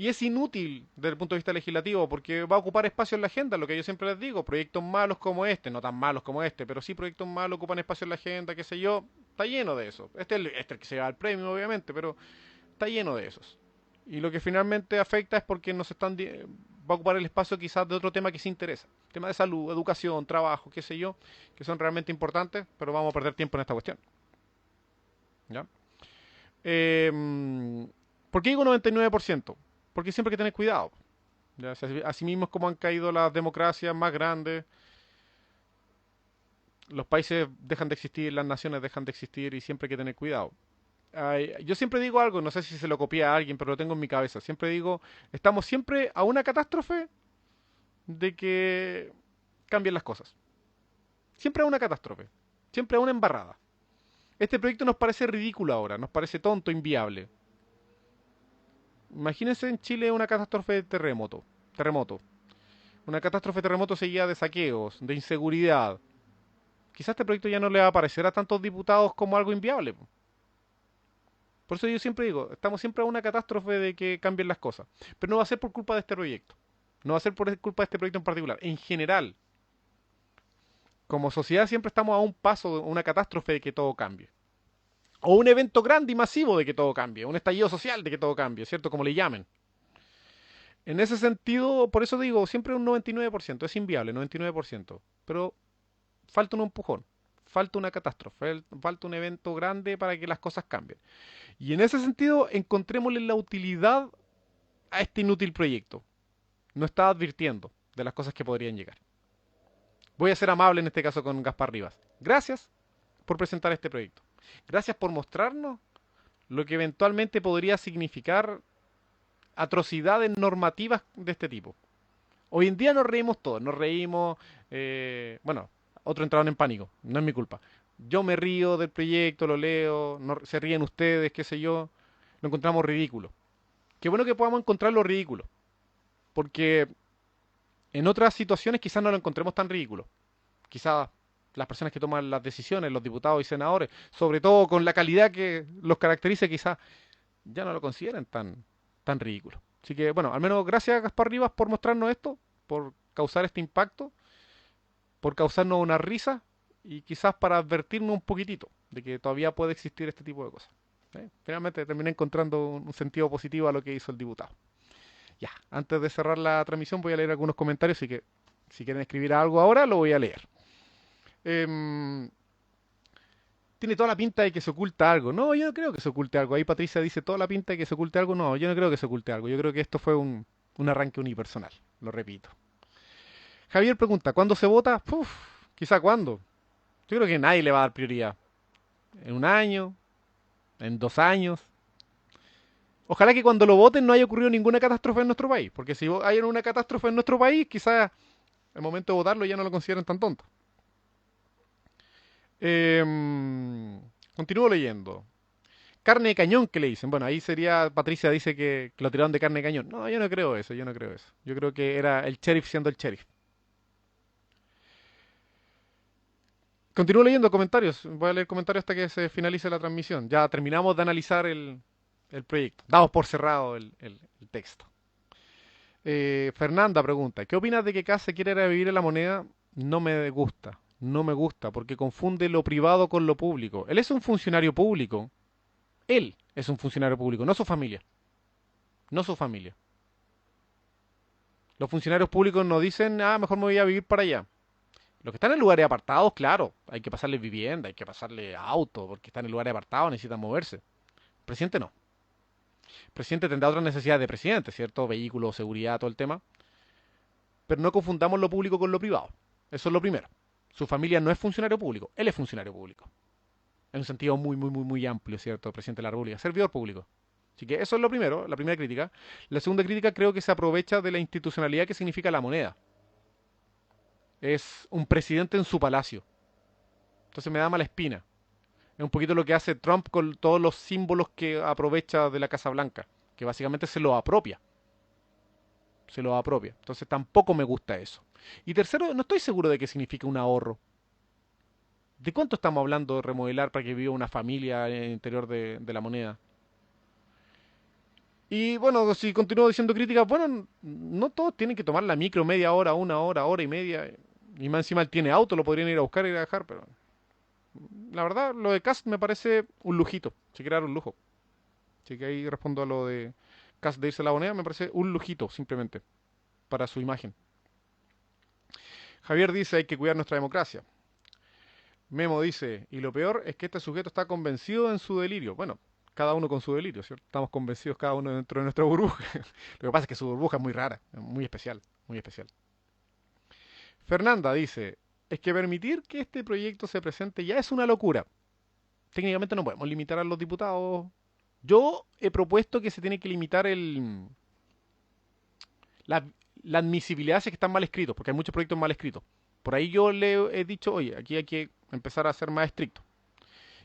Y es inútil desde el punto de vista legislativo porque va a ocupar espacio en la agenda, lo que yo siempre les digo, proyectos malos como este, no tan malos como este, pero sí proyectos malos ocupan espacio en la agenda, qué sé yo, está lleno de eso. Este es el que se lleva el premio, obviamente, pero está lleno de esos. Y lo que finalmente afecta es porque va a ocupar el espacio quizás de otro tema que sí interesa. Tema de salud, educación, trabajo, qué sé yo, que son realmente importantes, pero vamos a perder tiempo en esta cuestión. ¿Ya? Eh, ¿Por qué digo 99%? Porque siempre hay que tener cuidado. Ya, así mismo es como han caído las democracias más grandes, los países dejan de existir, las naciones dejan de existir y siempre hay que tener cuidado. Ay, yo siempre digo algo, no sé si se lo copié a alguien, pero lo tengo en mi cabeza. Siempre digo, estamos siempre a una catástrofe de que cambien las cosas. Siempre a una catástrofe, siempre a una embarrada. Este proyecto nos parece ridículo ahora, nos parece tonto, inviable. Imagínense en Chile una catástrofe de terremoto. Una catástrofe de terremoto seguida de saqueos, de inseguridad. Quizás este proyecto ya no le va a parecer a tantos diputados como algo inviable. Por eso yo siempre digo, estamos siempre a una catástrofe de que cambien las cosas. Pero no va a ser por culpa de este proyecto. No va a ser por culpa de este proyecto en particular. En general, como sociedad siempre estamos a un paso de una catástrofe de que todo cambie. O un evento grande y masivo de que todo cambie. Un estallido social de que todo cambie, ¿cierto? Como le llamen. En ese sentido, por eso digo, siempre un 99%. Es inviable, 99%. Pero falta un empujón. Falta una catástrofe. Falta un evento grande para que las cosas cambien. Y en ese sentido, encontrémosle la utilidad a este inútil proyecto. No está advirtiendo de las cosas que podrían llegar. Voy a ser amable en este caso con Gaspar Rivas. Gracias por presentar este proyecto. Gracias por mostrarnos lo que eventualmente podría significar atrocidades normativas de este tipo. Hoy en día nos reímos todos, nos reímos, bueno, otros entraron en pánico, no es mi culpa. Yo me río del proyecto, lo leo, se ríen ustedes, qué sé yo, lo encontramos ridículo. Qué bueno que podamos encontrar lo ridículo, porque en otras situaciones quizás no lo encontremos tan ridículo. Quizás las personas que toman las decisiones, los diputados y senadores, sobre todo con la calidad que los caracteriza, quizás ya no lo consideren tan ridículo. Así que, bueno, al menos gracias Gaspar Rivas por mostrarnos esto, por causar este impacto, por causarnos una risa y quizás para advertirnos un poquitito de que todavía puede existir este tipo de cosas. Finalmente terminé encontrando un sentido positivo a lo que hizo el diputado. Ya, antes de cerrar la transmisión voy a leer algunos comentarios, así que si quieren escribir algo ahora lo voy a leer. Eh, Tiene toda la pinta de que se oculta algo. No, yo no creo que se oculte algo. Ahí Patricia dice toda la pinta de que se oculte algo. No, yo no creo que se oculte algo. Yo creo que esto fue un arranque unipersonal. Lo repito. Javier pregunta, ¿cuándo se vota? Uf, quizá cuándo. Yo creo que nadie le va a dar prioridad. ¿En un año? ¿En 2 años? Ojalá que cuando lo voten no haya ocurrido ninguna catástrofe en nuestro país, porque si hay una catástrofe en nuestro país, quizás al momento de votarlo ya no lo consideren tan tonto. Continúo leyendo. Carne de cañón, ¿qué le dicen? Bueno, ahí sería, Patricia dice que lo tiraron de carne de cañón. No, yo no creo eso, yo no creo eso. Yo creo que era el sheriff siendo el sheriff. Continúo leyendo comentarios. Voy a leer comentarios hasta que se finalice la transmisión. Ya terminamos de analizar el proyecto. Damos por cerrado el texto. Fernanda pregunta, ¿qué opinas de que Kast se quiera revivir en la moneda? No me gusta, no me gusta, porque confunde lo privado con lo público. Él es un funcionario público. Él es un funcionario público, no su familia. No su familia. Los funcionarios públicos no dicen, ah, mejor me voy a vivir para allá. Los que están en lugares apartados, claro, hay que pasarles vivienda, hay que pasarle auto, porque están en lugares apartados, necesitan moverse. El presidente no. El presidente tendrá otras necesidades de presidente, ¿cierto? Vehículos, seguridad, todo el tema. Pero no confundamos lo público con lo privado. Eso es lo primero. Su familia no es funcionario público, él es funcionario público. En un sentido muy amplio, ¿cierto? El presidente de la República, servidor público. Así que eso es lo primero, la primera crítica. La segunda crítica creo que se aprovecha de la institucionalidad que significa la moneda. Es un presidente en su palacio. Entonces me da mala espina. Es un poquito lo que hace Trump con todos los símbolos que aprovecha de la Casa Blanca, que básicamente se lo apropia. Se lo apropia. Entonces tampoco me gusta eso. Y tercero, no estoy seguro de qué significa un ahorro. ¿De cuánto estamos hablando de remodelar para que viva una familia en el interior de la moneda? Y bueno, si continúo diciendo críticas, bueno, no todos tienen que tomar la micro media hora, una hora, hora y media. Y más encima él tiene auto, lo podrían ir a buscar y ir a dejar, pero la verdad, lo de Cast me parece un lujito. Se quiere dar un lujo. Así que ahí respondo a lo de Cast de irse a la moneda, me parece un lujito, simplemente, para su imagen. Javier dice, hay que cuidar nuestra democracia. Memo dice, y lo peor es que este sujeto está convencido en su delirio. Bueno, cada uno con su delirio, ¿cierto? Estamos convencidos cada uno dentro de nuestra burbuja. Lo que pasa es que su burbuja es muy rara, muy especial, muy especial. Fernanda dice, es que permitir que este proyecto se presente ya es una locura. Técnicamente no podemos limitar a los diputados. Yo he propuesto que se tiene que limitar la, la admisibilidad si es que están mal escritos, porque hay muchos proyectos mal escritos. Por ahí yo le he dicho, oye, aquí hay que empezar a ser más estricto.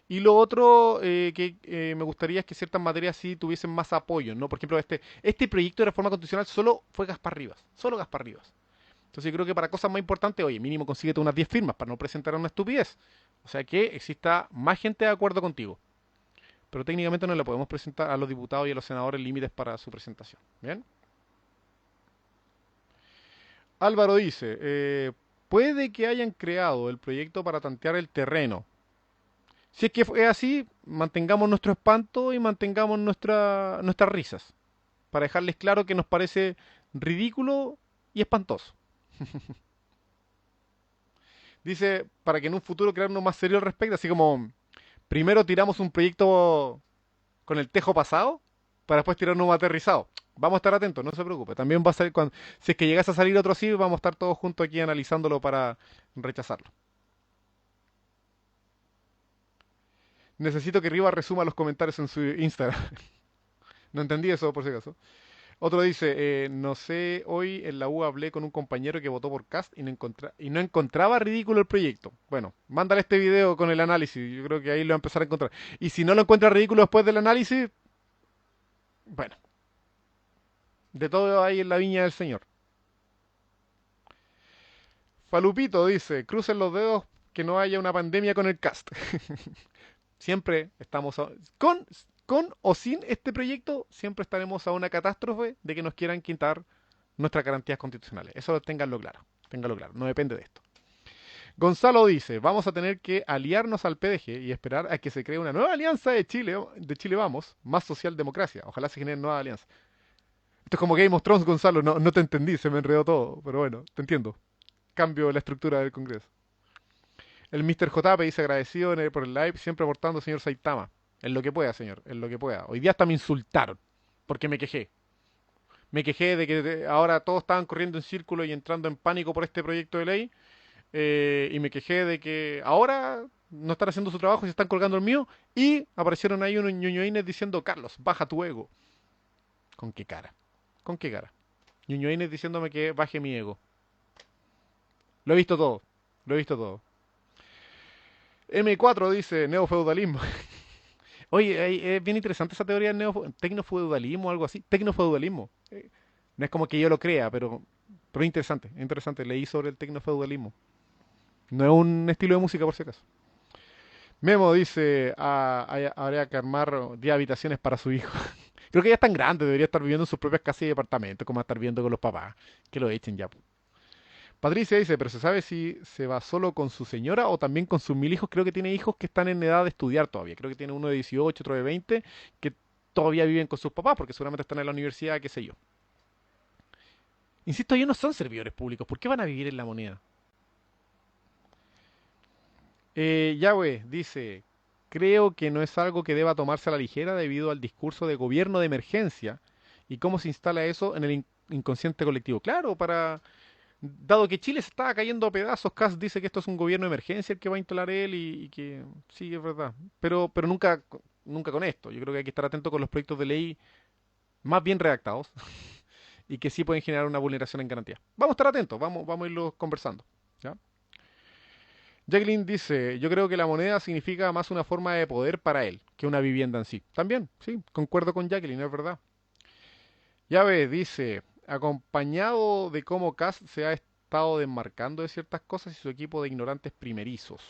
Y lo otro que me gustaría es que ciertas materias sí tuviesen más apoyo, ¿no? Por ejemplo, este proyecto de reforma constitucional solo fue Gaspar Rivas, solo Gaspar Rivas. Entonces yo creo que para cosas más importantes, oye, mínimo consíguete unas 10 firmas para no presentar una estupidez. O sea que exista más gente de acuerdo contigo. Pero técnicamente no le podemos presentar a los diputados y a los senadores límites para su presentación. ¿Bien? Álvaro dice, puede que hayan creado el proyecto para tantear el terreno. Si es que fue así, mantengamos nuestro espanto y mantengamos nuestras risas. Para dejarles claro que nos parece ridículo y espantoso. Dice, para que en un futuro crearnos más serio al respecto, así como primero tiramos un proyecto con el tejo pasado para después tirarnos un aterrizado. Vamos a estar atentos, no se preocupe. También va a salir cuando, si es que llegase a salir otro así, vamos a estar todos juntos aquí analizándolo para rechazarlo. Necesito que Riva resuma los comentarios en su Instagram. No entendí eso por si acaso. Otro dice, no sé, hoy en la U hablé con un compañero que votó por Cast y no encontraba ridículo el proyecto. Bueno, mándale este video con el análisis, yo creo que ahí lo va a empezar a encontrar. Y si no lo encuentra ridículo después del análisis, bueno, de todo hay en la viña del Señor. Falupito dice, crucen los dedos que no haya una pandemia con el Cast. Siempre estamos con o sin este proyecto, siempre estaremos a una catástrofe de que nos quieran quitar nuestras garantías constitucionales. Eso ténganlo claro, no depende de esto. Gonzalo dice, vamos a tener que aliarnos al PDG y esperar a que se cree una nueva alianza de Chile Vamos, más socialdemocracia. Ojalá se genere nueva alianza. Esto es como Game of Thrones, Gonzalo, no te entendí, se me enredó todo, pero bueno, te entiendo. Cambio la estructura del Congreso. El Mr. JP dice agradecido por el live, siempre aportando, señor Saitama. En lo que pueda, señor, en lo que pueda. Hoy día hasta me insultaron, porque me quejé. Me quejé de que ahora todos estaban corriendo en círculo y entrando en pánico por este proyecto de ley. Y me quejé de que ahora no están haciendo su trabajo y se están colgando el mío. Y aparecieron ahí unos ñoñoines diciendo, Carlos, baja tu ego. ¿Con qué cara? ¿Con qué cara? Ñuñoines diciéndome que baje mi ego. Lo he visto todo. Lo he visto todo. M4 dice neofeudalismo. Oye, es bien interesante esa teoría del tecnofeudalismo o algo así. Tecnofeudalismo. No es como que yo lo crea, pero es interesante. Es interesante. Leí sobre el tecnofeudalismo. No es un estilo de música, por si acaso. Memo dice, habría que armar 10 habitaciones para su hijo. Creo que ya es tan grande, debería estar viviendo en sus propias casas y departamentos, como estar viviendo con los papás. Que lo echen ya. Patricia dice, pero ¿se sabe si se va solo con su señora o también con sus 1000 hijos? Creo que tiene hijos que están en edad de estudiar todavía. Creo que tiene uno de 18, otro de 20, que todavía viven con sus papás porque seguramente están en la universidad, qué sé yo. Insisto, ellos no son servidores públicos. ¿Por qué van a vivir en la moneda? Yahweh dice, creo que no es algo que deba tomarse a la ligera debido al discurso de gobierno de emergencia y cómo se instala eso en el inconsciente colectivo. Claro, dado que Chile se estaba cayendo a pedazos, Kass dice que esto es un gobierno de emergencia el que va a instalar él y que sí, es verdad. Pero nunca, nunca con esto. Yo creo que hay que estar atento con los proyectos de ley más bien redactados y que sí pueden generar una vulneración en garantía. Vamos a estar atentos, vamos a irlo conversando. ¿Ya? Jacqueline dice, yo creo que la moneda significa más una forma de poder para él que una vivienda en sí. También, sí, concuerdo con Jacqueline, es verdad. Llave dice, acompañado de cómo Cass se ha estado desmarcando de ciertas cosas y su equipo de ignorantes primerizos.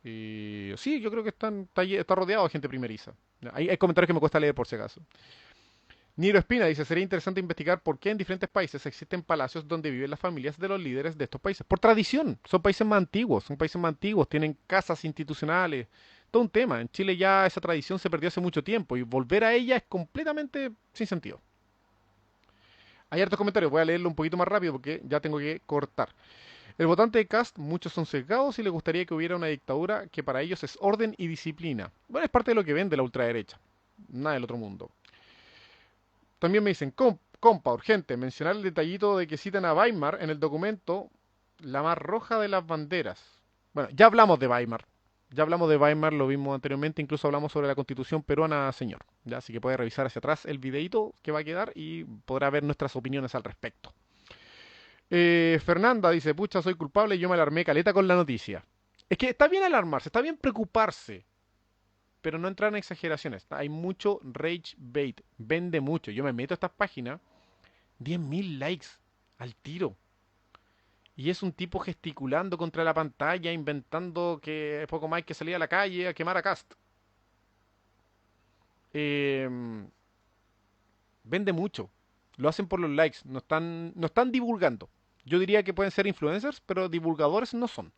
Y sí, yo creo que está rodeado de gente primeriza. Hay comentarios que me cuesta leer por si acaso. Niro Espina dice, sería interesante investigar por qué en diferentes países existen palacios donde viven las familias de los líderes de estos países. Por tradición, son países más antiguos, tienen casas institucionales, todo un tema. En Chile ya esa tradición se perdió hace mucho tiempo y volver a ella es completamente sin sentido. Hay hartos comentarios, voy a leerlo un poquito más rápido porque ya tengo que cortar. El votante de Cast, muchos son sesgados y les gustaría que hubiera una dictadura que para ellos es orden y disciplina. Bueno, es parte de lo que vende la ultraderecha, nada del otro mundo. También me dicen, compa, urgente, mencionar el detallito de que citan a Weimar en el documento La más roja de las banderas. Bueno, ya hablamos de Weimar. Ya hablamos de Weimar, lo vimos anteriormente, incluso hablamos sobre la constitución peruana, señor. ¿Ya? Así que puede revisar hacia atrás el videito que va a quedar y podrá ver nuestras opiniones al respecto. Fernanda dice, pucha, soy culpable y yo me alarmé caleta con la noticia. Es que está bien alarmarse, está bien preocuparse, pero no entrar en exageraciones. Hay mucho rage bait, vende mucho. Yo me meto a estas páginas, 10.000 likes al tiro. Y es un tipo gesticulando contra la pantalla, inventando que poco más que salir a la calle a quemar a Cast. Eh, Vende mucho. Lo hacen por los likes, no están divulgando. Yo diría que pueden ser influencers, pero divulgadores no son.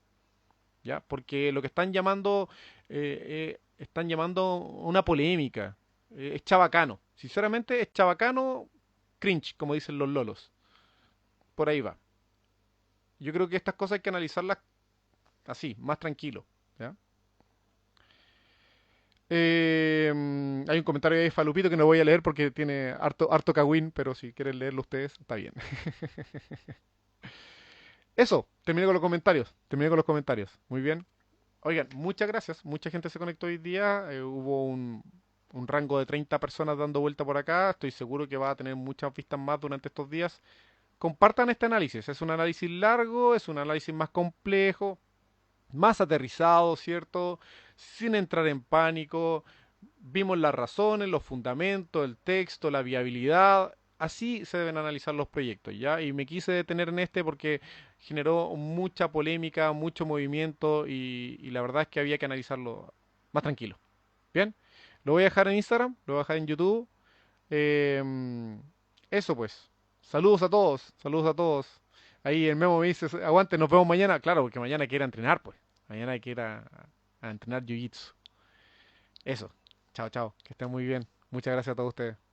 ¿Ya? Porque lo que están llamando una polémica. Es chabacano. Sinceramente, es chabacano cringe, como dicen los lolos. Por ahí va. Yo creo que estas cosas hay que analizarlas así, más tranquilo. ¿Ya? Hay un comentario de Falupito que no voy a leer porque tiene harto cagüín, pero si quieren leerlo ustedes, está bien. Eso, terminé con los comentarios. Terminé con los comentarios. Muy bien. Oigan, muchas gracias. Mucha gente se conectó hoy día. Hubo un rango de 30 personas dando vuelta por acá. Estoy seguro que va a tener muchas vistas más durante estos días. Compartan este análisis. Es un análisis largo, es un análisis más complejo, más aterrizado, ¿cierto? Sin entrar en pánico. Vimos las razones, los fundamentos, el texto, la viabilidad. Así se deben analizar los proyectos, ¿ya? Y me quise detener en este porque generó mucha polémica, mucho movimiento y la verdad es que había que analizarlo más tranquilo. ¿Bien? Lo voy a dejar en Instagram, lo voy a dejar en YouTube. Eso pues. Saludos a todos, saludos a todos. Ahí el Memo me dice, aguante, nos vemos mañana. Claro, porque mañana hay que ir a entrenar, pues. Mañana hay que ir a entrenar Jiu-Jitsu. Eso. Chao, chao. Que estén muy bien. Muchas gracias a todos ustedes.